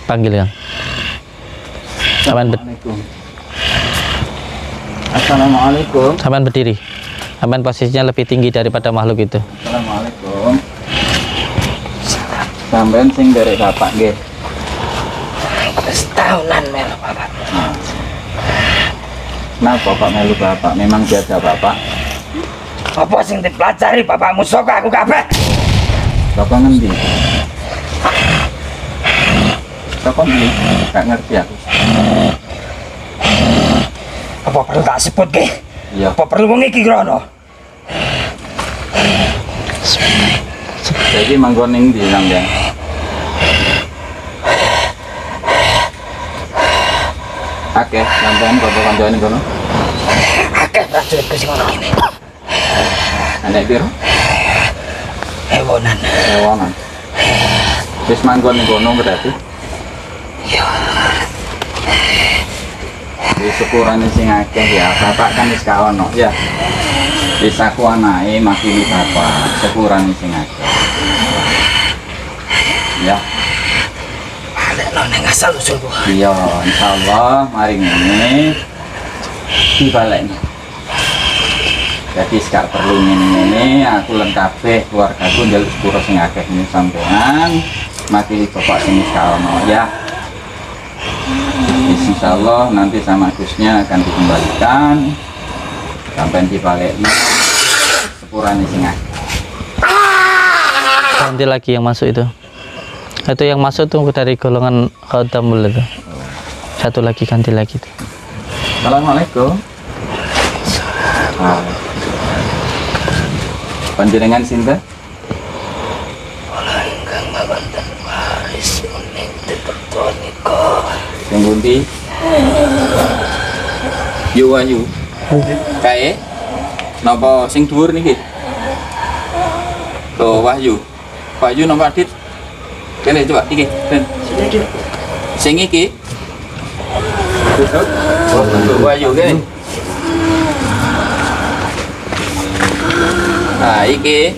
Panggil, Kang. Assalamualaikum. Sampai berdiri. Sampai posisinya lebih tinggi daripada makhluk itu. Assalamualaikum. Sampean sing derek bapak nggih. Setahunan melu bapak. Nah, bapak melu bapak, memang biasa bapak. Apa sing dipelajari bapakmu sok aku kabeh? Bapak ngendi? Bapak ngendi? Gak ngerti aku. Apa perlu tak sebut ke? Iya. Apa perlu wong iki krono? Jadi manggon ning ndi sampean? Akeh sampean bapak kancane kono. Akeh prajurit sing ngono kene. Anek piro? Ewonan. Ewonan. Wis manggon ning kono berarti. Iya. Di syukurane sing akeh ya, bapak kan wis ka ono ya. Wis aku anake makili bapak, syukurane sing akeh. Ya. Alekno ning asal usulku. Iya, insyaallah mari ngene dibalekno. Jadi gak perlu ngene-ngene, aku lengkapi keluargaku njaluk sepuro sing akeh ini sampean. Mati bapak sing sekarang ya. Insya Allah nanti sama Gusnya akan dikembalikan sampai dibalik sepurane sing akeh. Ganti lagi yang masuk itu yang masuk tuh dari golongan khodamul itu. Satu lagi ganti lagi tuh. Assalamualaikum. Panjenengan sinten? Sing pundi? Yu Wahyu. Kae napa sing dhuwur niki? Tuh Wahyu. Wahyu napa Adit? Kene coba iki. Sing iki. Oh, Wahyu kene. Nah, iki.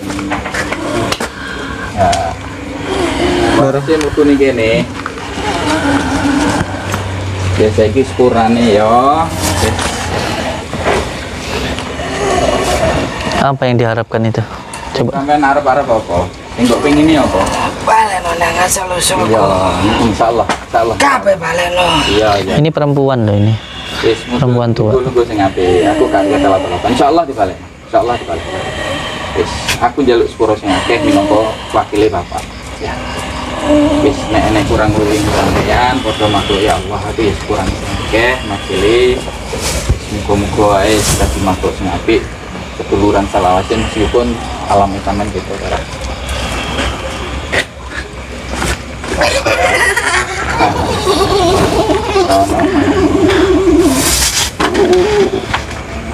Ya. Lurusnya mlebu ning kene. Biasa iki sepurane ya. Apa yang diharapkan itu? Coba. Sampeyan arep-arep apa? Sing mbok pengini apa? Baleno nang asal-usulku. Ya, insyaallah, insyaallah. Kabeh baleno. Iya, iya. Ini perempuan loh ini. Wis, Perempuan tua. Nunggu sing apik. Aku gak telat-telat. Insyaallah dibalik. Insyaallah dibalik. Wis, aku njaluk sepuro sing akeh minangka wakile bapak. Ya. Wis nek kurang luwih sampeyan padha makhluk ya Allah aku ya kurang sing akeh makile. Muga-muga ae dadi makhluk sing apik. Ketuluran salawatin meskipun alam utaman gitu darah.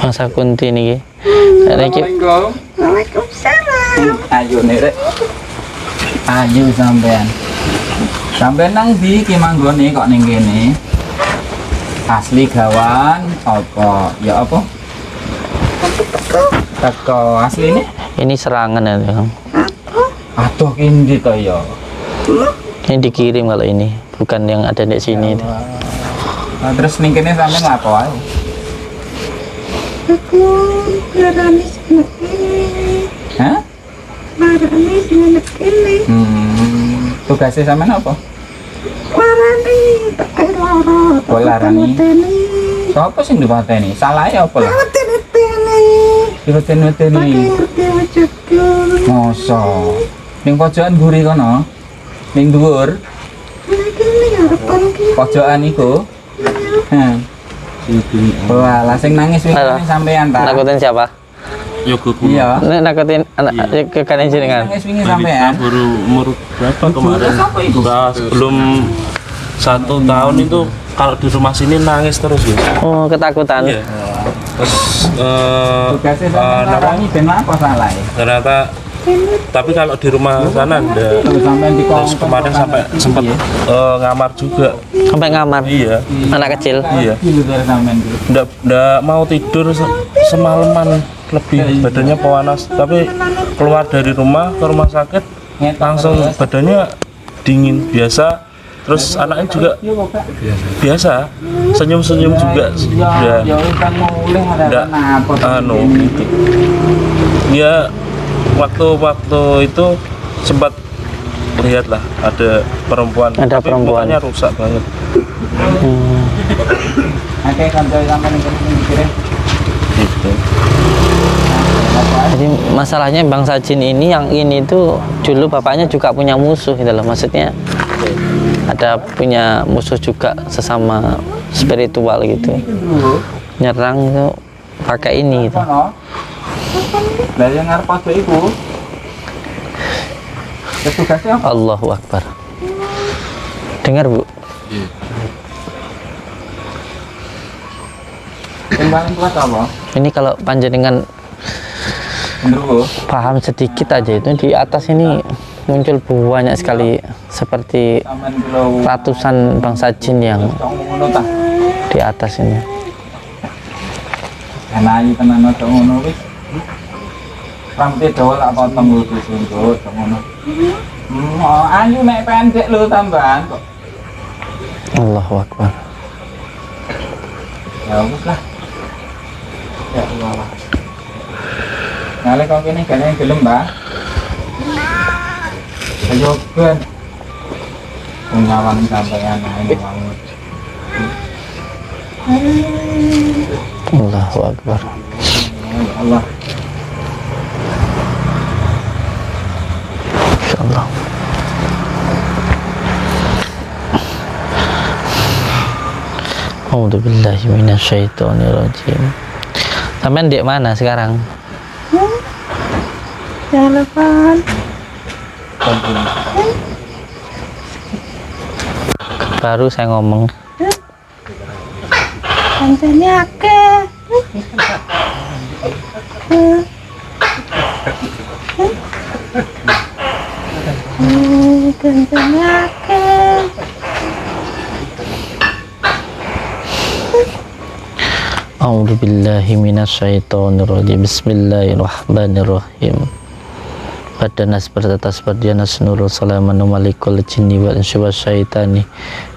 Bangsa Kunti nih. Assalamualaikum. Waalaikumsalam. Ayo nih rek. Ayo sampean. Sampean nang ndi ki manggone kok ning kene? Asli gawan apa? Ya apa? Teko asli ini? Ini serangan ya, Kang. Aduh ini toh ya. Ini dikirim kalau ini, bukan yang ada di sini. Itu. Nah, terus ning kene sampean lapo ae? Aku larani sama ini. Hah? Larani dengan ini. Tugasnya sampean apa? Larani tak loro. Oh, larani. Teni. Siapa sing dipateni? Salah ya apa lah? Teni. Dipateni-pateni. Masa ning pojokan mburi kono. Ning dhuwur. Pojokan iku. Heh. Wah, lah sing nangis Halo. wingi sampean ta? Nakutin siapa? Yoga kuno. Iya. Ini nakutin anak ke kalian jenengan. Nangis wingi sampean. Baru umur berapa kemarin? Nah, sebelum 1 tahun itu kalau di rumah sini nangis terus ya. Oh, ketakutan. Iya. Terus Tugasnya sampean larani ben apa salah ya? ternyata tapi kalau di rumah sana enggak. Terus sampean Terus kemarin sampai sempat ngamar juga. Sampai ngamar. Iya. Anak kecil. Iya. Sampean Enggak mau tidur semalaman lebih badannya panas. Tapi keluar dari rumah ke rumah sakit langsung badannya dingin biasa. Terus anaknya juga biasa senyum-senyum juga ya kan mulih ada apa gitu. Ya waktu itu sempat lihat lah ada perempuan, Ada tapi perempuan. mukanya rusak banget. Oke, kantor sampean kirim. Gitu. Jadi masalahnya bangsa jin ini yang ini tuh dulu bapaknya juga punya musuh gitu loh. Maksudnya ada punya musuh juga sesama spiritual gitu. Nyerang tuh pakai ini gitu. Lah yang ngarep apa iku? Tugasnya apa? Allahu Akbar. Dengar Bu, Yang paling kuat apa? ini kalau panjenengan Gendruwo. paham sedikit aja itu di atas ini muncul banyak sekali seperti Sampean kula ratusan bangsa jin yang ngono ta. di atas ini. Enak tenan ojo ngono wis. Rambutnya dawa tak potong lho disundut ngono. Oh, ayu nek pendek lho tambahan kok. Allahu Akbar. Ya wis lah. Ya Allah. Ngale kok kene gak yang gelem, Mbak. Ayo ben. Ngawang sampean ae ngawang. Allahu Akbar. Ya Allah. Insyaallah. A'udzu billahi minasyaitonir rajim. Sampean di mana sekarang? Jangan depan. Baru saya ngomong. Kancane akeh. Kancane akeh. A'udzu billahi minasyaitonir rajim. Bismillahirrahmanirrahim. Badanas bertatas bardianas nurul salaman malikul jinni wal insi wasyaitani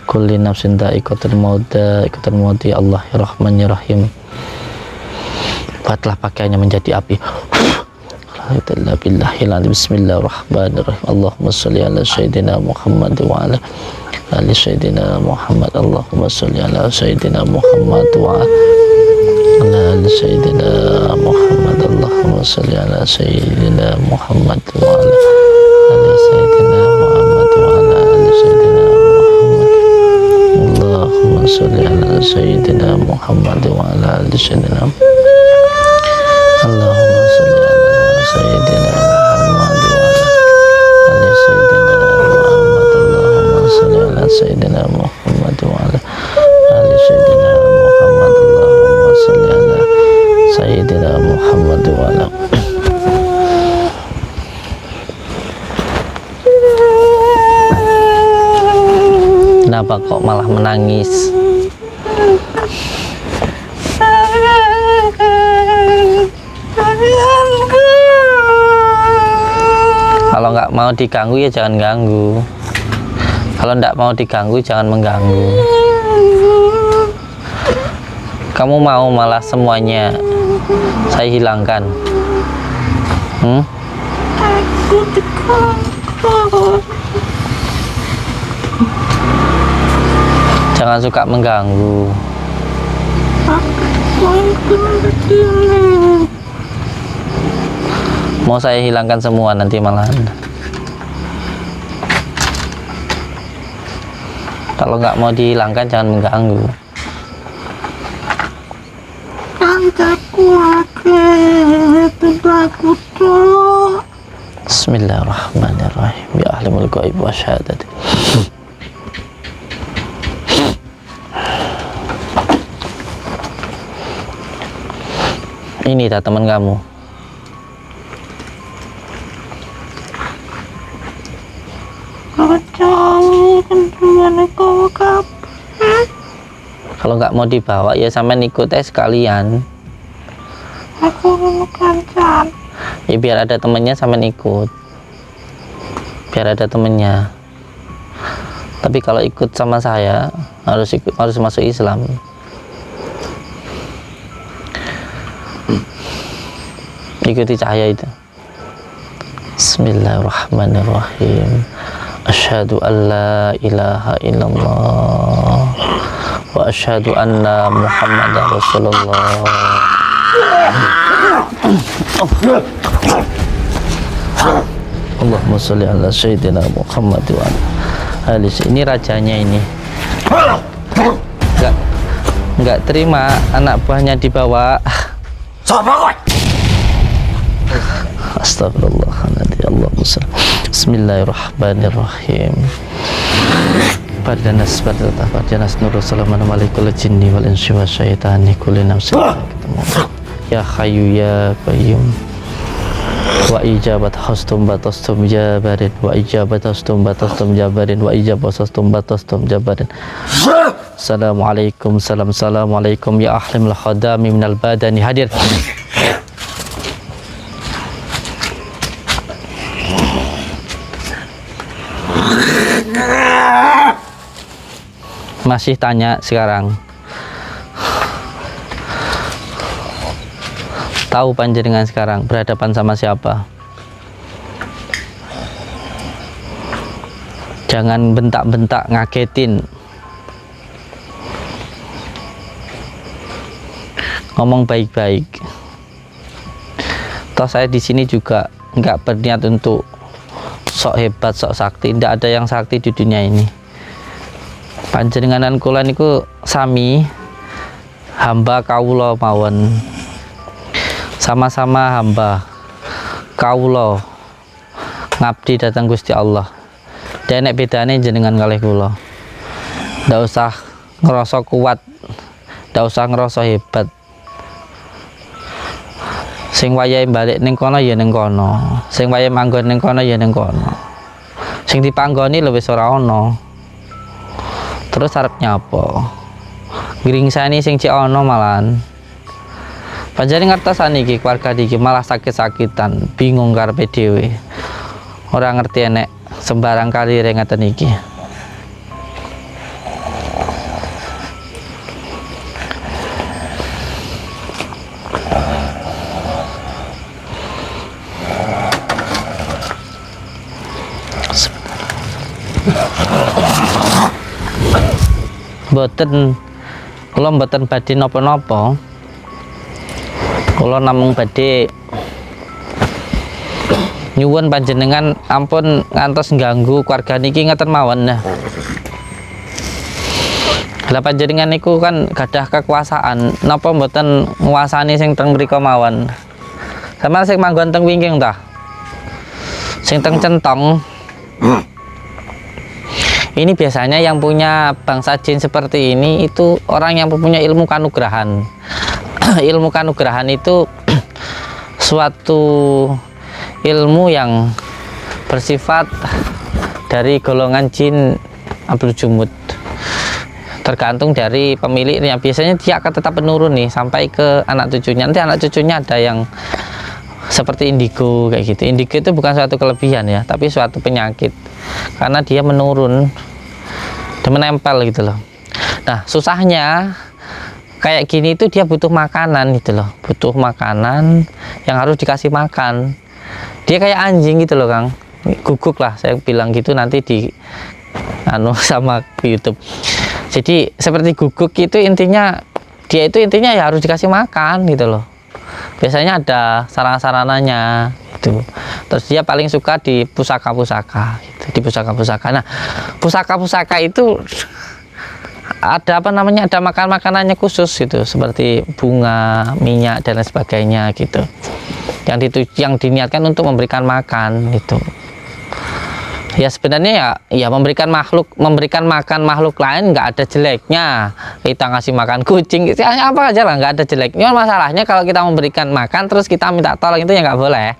kulli nafsin dha'iqatul mauti Allah ya rahim. Buatlah pakaiannya menjadi api. Bismillahirrahmanirrahim. Allahumma sholli ala sayyidina Muhammad wa ala ali sayyidina Muhammad. Allahumma sholli ala sayyidina Muhammad wa ala ali sayyidina Muhammad. Allahumma sholli ala sayyidina Muhammad wa ala ali sayyidina Muhammad wa ala ali sayyidina Muhammad. Allahumma sholli ala sayyidina Muhammad wa ala ali sayyidina Muhammad. Allahumma sholli ala sayyidina Muhammad wa ala ali sayyidina Muhammad. Allahumma sholli ala sayyidina Muhammad wa ala ali sayyidina Muhammad. Allahumma sholli ala sayyidina Muhammad wa ala. Kenapa kok malah menangis? Kalau nggak mau diganggu ya jangan ganggu. Kalau nggak mau diganggu jangan mengganggu. Kamu mau malah semuanya saya hilangkan? Aku diganggu. Jangan suka mengganggu. Mau saya hilangkan semua nanti malahan. Kalau nggak mau dihilangkan jangan mengganggu. Bismillahirrahmanirrahim. Ya ahlimul ghaib wa syahadat. Ini dah teman kamu. Kalau nggak mau dibawa ya sampean ikut sekalian. Aku mau kancan. Ya biar ada temennya sampean ikut. Biar ada temennya. Tapi kalau ikut sama saya harus masuk Islam. Ikuti cahaya itu. Bismillahirrahmanirrahim. Asyhadu an la ilaha illallah wa asyhadu anna Muhammadar Rasulullah. Allahumma sholli ala sayyidina Muhammad wa ala ali. Ini rajanya ini. Enggak terima anak buahnya dibawa. Astagfirullahaladzim. Allahumma sholli. Bismillahirrahmanirrahim. Bardanas nurul salaman malikul jinni wal insi wasyaitani kulli nafsin ya hayyu ya qayyum wa ijabat hastum batastum jabarin wa ijabat hastum batastum jabarin wa ijabat hastum batastum jabarin. Assalamualaikum. Assalamualaikum ya ahlimul khadami minal badani. Hadir. Masih tanya sekarang? tahu panjenengan sekarang berhadapan sama siapa. Jangan bentak-bentak ngagetin. Ngomong baik-baik. Toh saya di sini juga nggak berniat untuk sok hebat, sok sakti. Tidak ada yang sakti di dunia ini. Panjenenganan kula niku sami hamba kawula mawon. Sama-sama hamba kawula ngabdi datang Gusti Allah. Dan nek bedane jenengan kalih kula. Ndak usah ngerasa kuat, ndak usah ngerasa hebat. Sing wayahe balik ning kono ya ning kono, sing wayahe manggon ning kono ya ning kono. Sing dipanggoni lho wis ora ana. Terus arep nyapa? Gringsani sing cek ana malahan. Panjenengan ngertosan iki keluarga iki malah sakit-sakitan, bingung karepe dhewe. Ora ngerti enek sembarang kali ngeten iki. Boten, kula mboten badhe napa-napa. Kula namung badhe nyuwun panjenengan ampun ngantos ngganggu keluarga niki ngeten mawon. Nah, lah panjenengan niku kan gadah kekuasaan, napa mboten nguasani sing teng mriku mawon. Sama sing manggon teng wingking ta. Sing teng centong. Ini biasanya yang punya bangsa jin seperti ini itu orang yang punya ilmu kanugrahan. Ilmu kanugrahan itu suatu ilmu yang bersifat dari golongan jin Abdul Jumud. Tergantung dari pemiliknya. Biasanya dia akan tetap menurun nih sampai ke anak cucunya. Nanti anak cucunya ada yang seperti indigo kayak gitu. Indigo itu bukan suatu kelebihan ya, tapi suatu penyakit. Karena dia menurun dan menempel gitu loh. Nah, susahnya kayak gini itu dia butuh makanan gitu loh. Butuh makanan yang harus dikasih makan. Dia kayak anjing gitu loh, Kang. Guguk lah saya bilang gitu nanti di sama YouTube. Jadi seperti guguk itu intinya dia itu intinya ya harus dikasih makan gitu loh. Biasanya ada sarana-sarananya gitu. Terus dia paling suka di pusaka-pusaka gitu, di pusaka-pusaka. Nah, pusaka-pusaka itu ada apa namanya? Ada makanannya khusus gitu, seperti bunga, minyak dan lain sebagainya gitu. Yang diniatkan untuk memberikan makan gitu. Ya sebenarnya ya memberikan makan makhluk lain nggak ada jeleknya. Kita ngasih makan kucing gitu, apa aja lah nggak ada jeleknya. Masalahnya kalau kita memberikan makan terus kita minta tolong itu ya nggak boleh.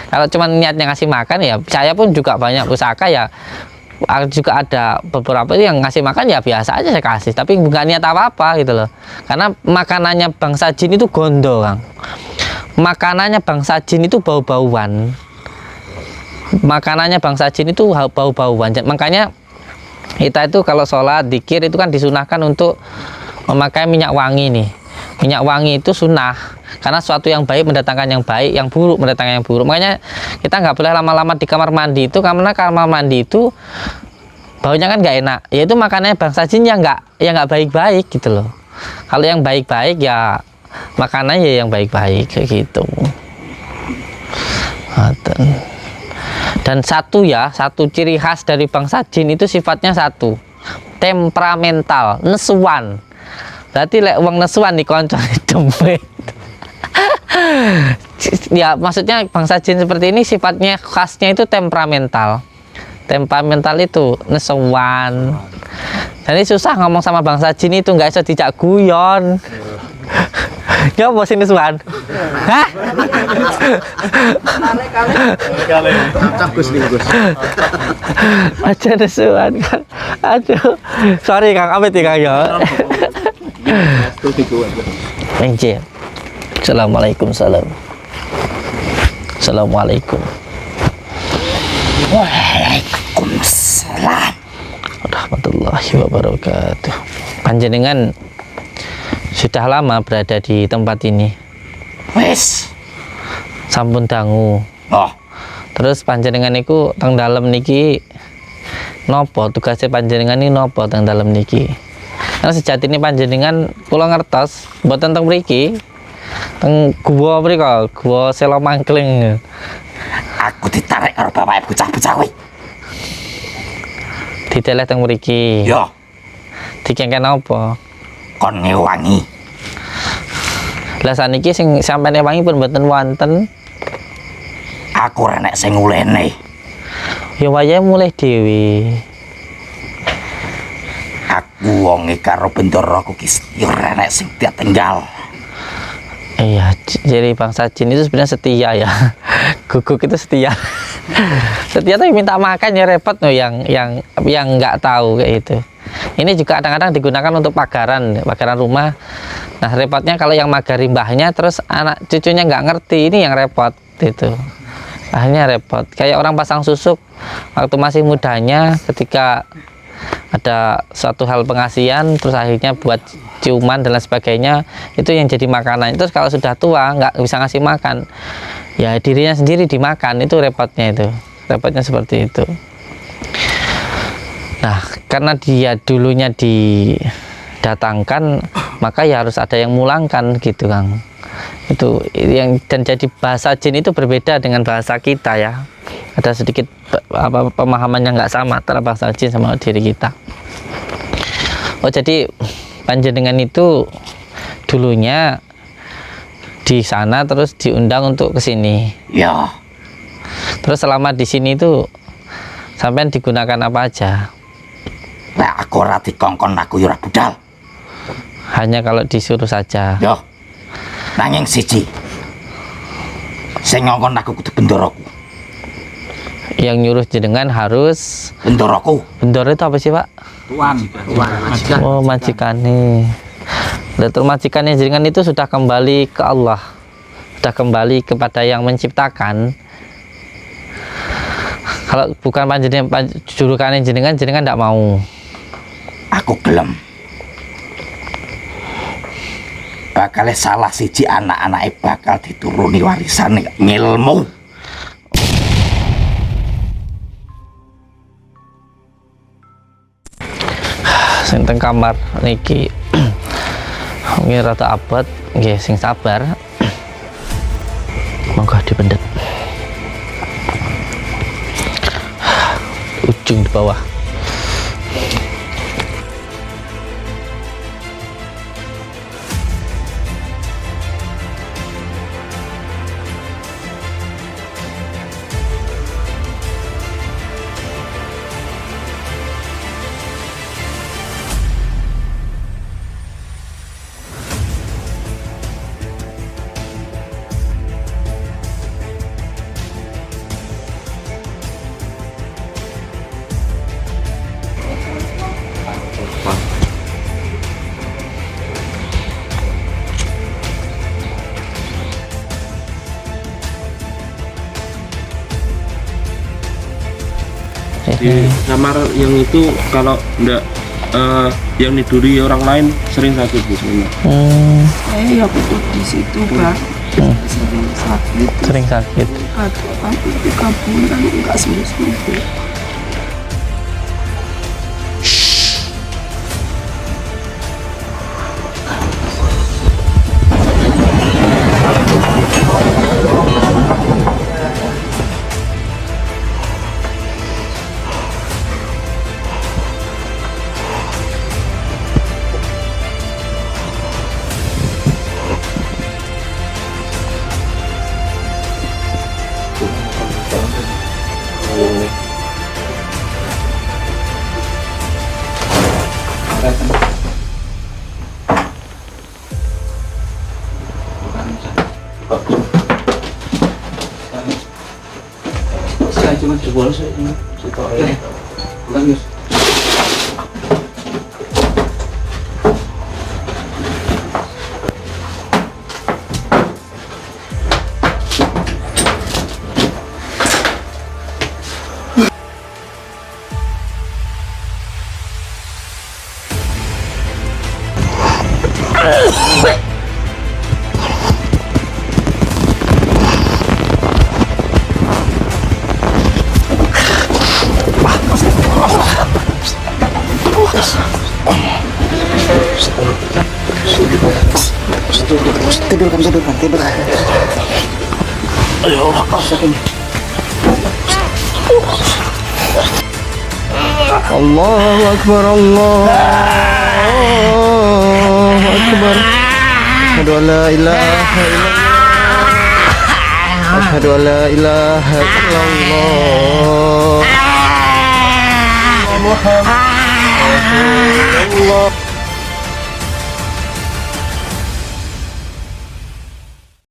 Kalau cuma niatnya ngasih makan ya saya pun juga banyak pusaka ya juga ada beberapa yang ngasih makan ya biasa aja saya kasih, tapi nggak niat apa-apa gitu loh. Karena makanannya bangsa jin itu gondo, Kang. Makanannya bangsa jin itu bau-bauan. Makanannya bangsa jin itu bau-bauan. Makanya kita itu kalau sholat, dzikir itu kan disunahkan untuk memakai minyak wangi nih. Minyak wangi itu sunnah karena suatu yang baik mendatangkan yang baik, yang buruk mendatangkan yang buruk. Makanya kita nggak boleh lama-lama di kamar mandi itu, karena kamar mandi itu baunya kan nggak enak. Yaitu makanannya bangsa jin yang nggak baik-baik gitu loh. Kalau yang baik-baik ya makanannya yang baik-baik kayak gitu. Dan satu ciri khas dari bangsa jin itu sifatnya satu, temperamental, nesuan. Berarti lek wong nesuan nih koncone dempet. Ya maksudnya bangsa jin seperti ini sifatnya khasnya itu temperamental. Temperamental itu nesuan. Jadi susah ngomong sama bangsa jin itu, nggak bisa dijak guyon. Ya apa sih nesuan? Hah? Aja nesuan kan. Aduh. Sorry Kang, apa sih Kang ya? Anjir. Assalamualaikum salam. Assalamualaikum. Waalaikumsalam warahmatullahi wabarakatuh. Panjenengan sudah lama berada di tempat ini? Wes sampun dangu. Oh, Terus panjenengan iku teng dalem niki nopo tugasnya panjenengan ini nopo teng dalem niki? Karena sejatine panjenengan kula ngertos mboten teng mriki. Teng gua mriko, gua Sela Mangkling. aku ditarik karo bapak bocah-bocah kuwi. Diteleh teng mriki. Yo, Dikengken apa? kon ngewangi. Lah saniki sing sampeyan wangi pun mboten wonten. Aku ora nek sing ngulene. Ya wayahe mulih dhewe. Aku wonge karo bendoroku ki ya ora nek sing tinggal. Iya, jadi bangsa jin itu sebenarnya setia ya. Guguk itu setia. Setia tapi minta makan ya repot loh yang nggak tahu kayak itu. Ini juga kadang-kadang digunakan untuk pagaran rumah. Nah repotnya kalau yang magari mbahnya terus anak cucunya nggak ngerti, ini yang repot itu. Akhirnya repot. Kayak orang pasang susuk waktu masih mudanya ketika ada suatu hal pengasihan terus akhirnya buat ciuman dan lain sebagainya, itu yang jadi makanan. Terus kalau sudah tua nggak bisa ngasih makan, ya dirinya sendiri dimakan, itu repotnya seperti itu. Nah karena dia dulunya didatangkan, maka ya harus ada yang mulangkan gitu Kang. Itu yang, dan jadi bahasa jin itu berbeda dengan bahasa kita ya, ada sedikit pemahaman yang nggak sama antara bahasa jin sama diri kita. Oh jadi panjenengan itu dulunya di sana terus diundang untuk ke sini. Ya, Terus selama di sini itu sampean digunakan apa aja? nek aku ora dikongkon aku ya ora budal. Hanya kalau disuruh saja. Yo, nanging siji. Sing ngongkon aku kudu bendoroku. Yang nyuruh jenengan harus Bendoroku. bendoro itu apa sih Pak? majikan. Oh majikane. Datul majikannya jenengan itu sudah kembali ke Allah, sudah kembali kepada yang menciptakan. Kalau bukan panjenengan julukannya jenengan tidak mau. Aku gelem. Bakal salah siji anak-anake bakal dituruni warisan ngilmu. Sing teng kamar niki nggih rada abot, nggih sing sabar. Monggo dipendet. Ujung di bawah. Di kamar yang itu kalau enggak yang niduri orang lain sering sakit Bu sebenarnya. Ya puput di situ Pak. Sering sakit. Sering sakit. Aduh, hampir 3 bulan nggak sembuh-sembuh. Saya cuma jebol saya ini. Bukan Gus. tidur. Allahu Akbar, Allahu Akbar. Asyhadu an la ilaha illallah. Asyhadu an la ilaha illallah. Muhammad Rasulullah.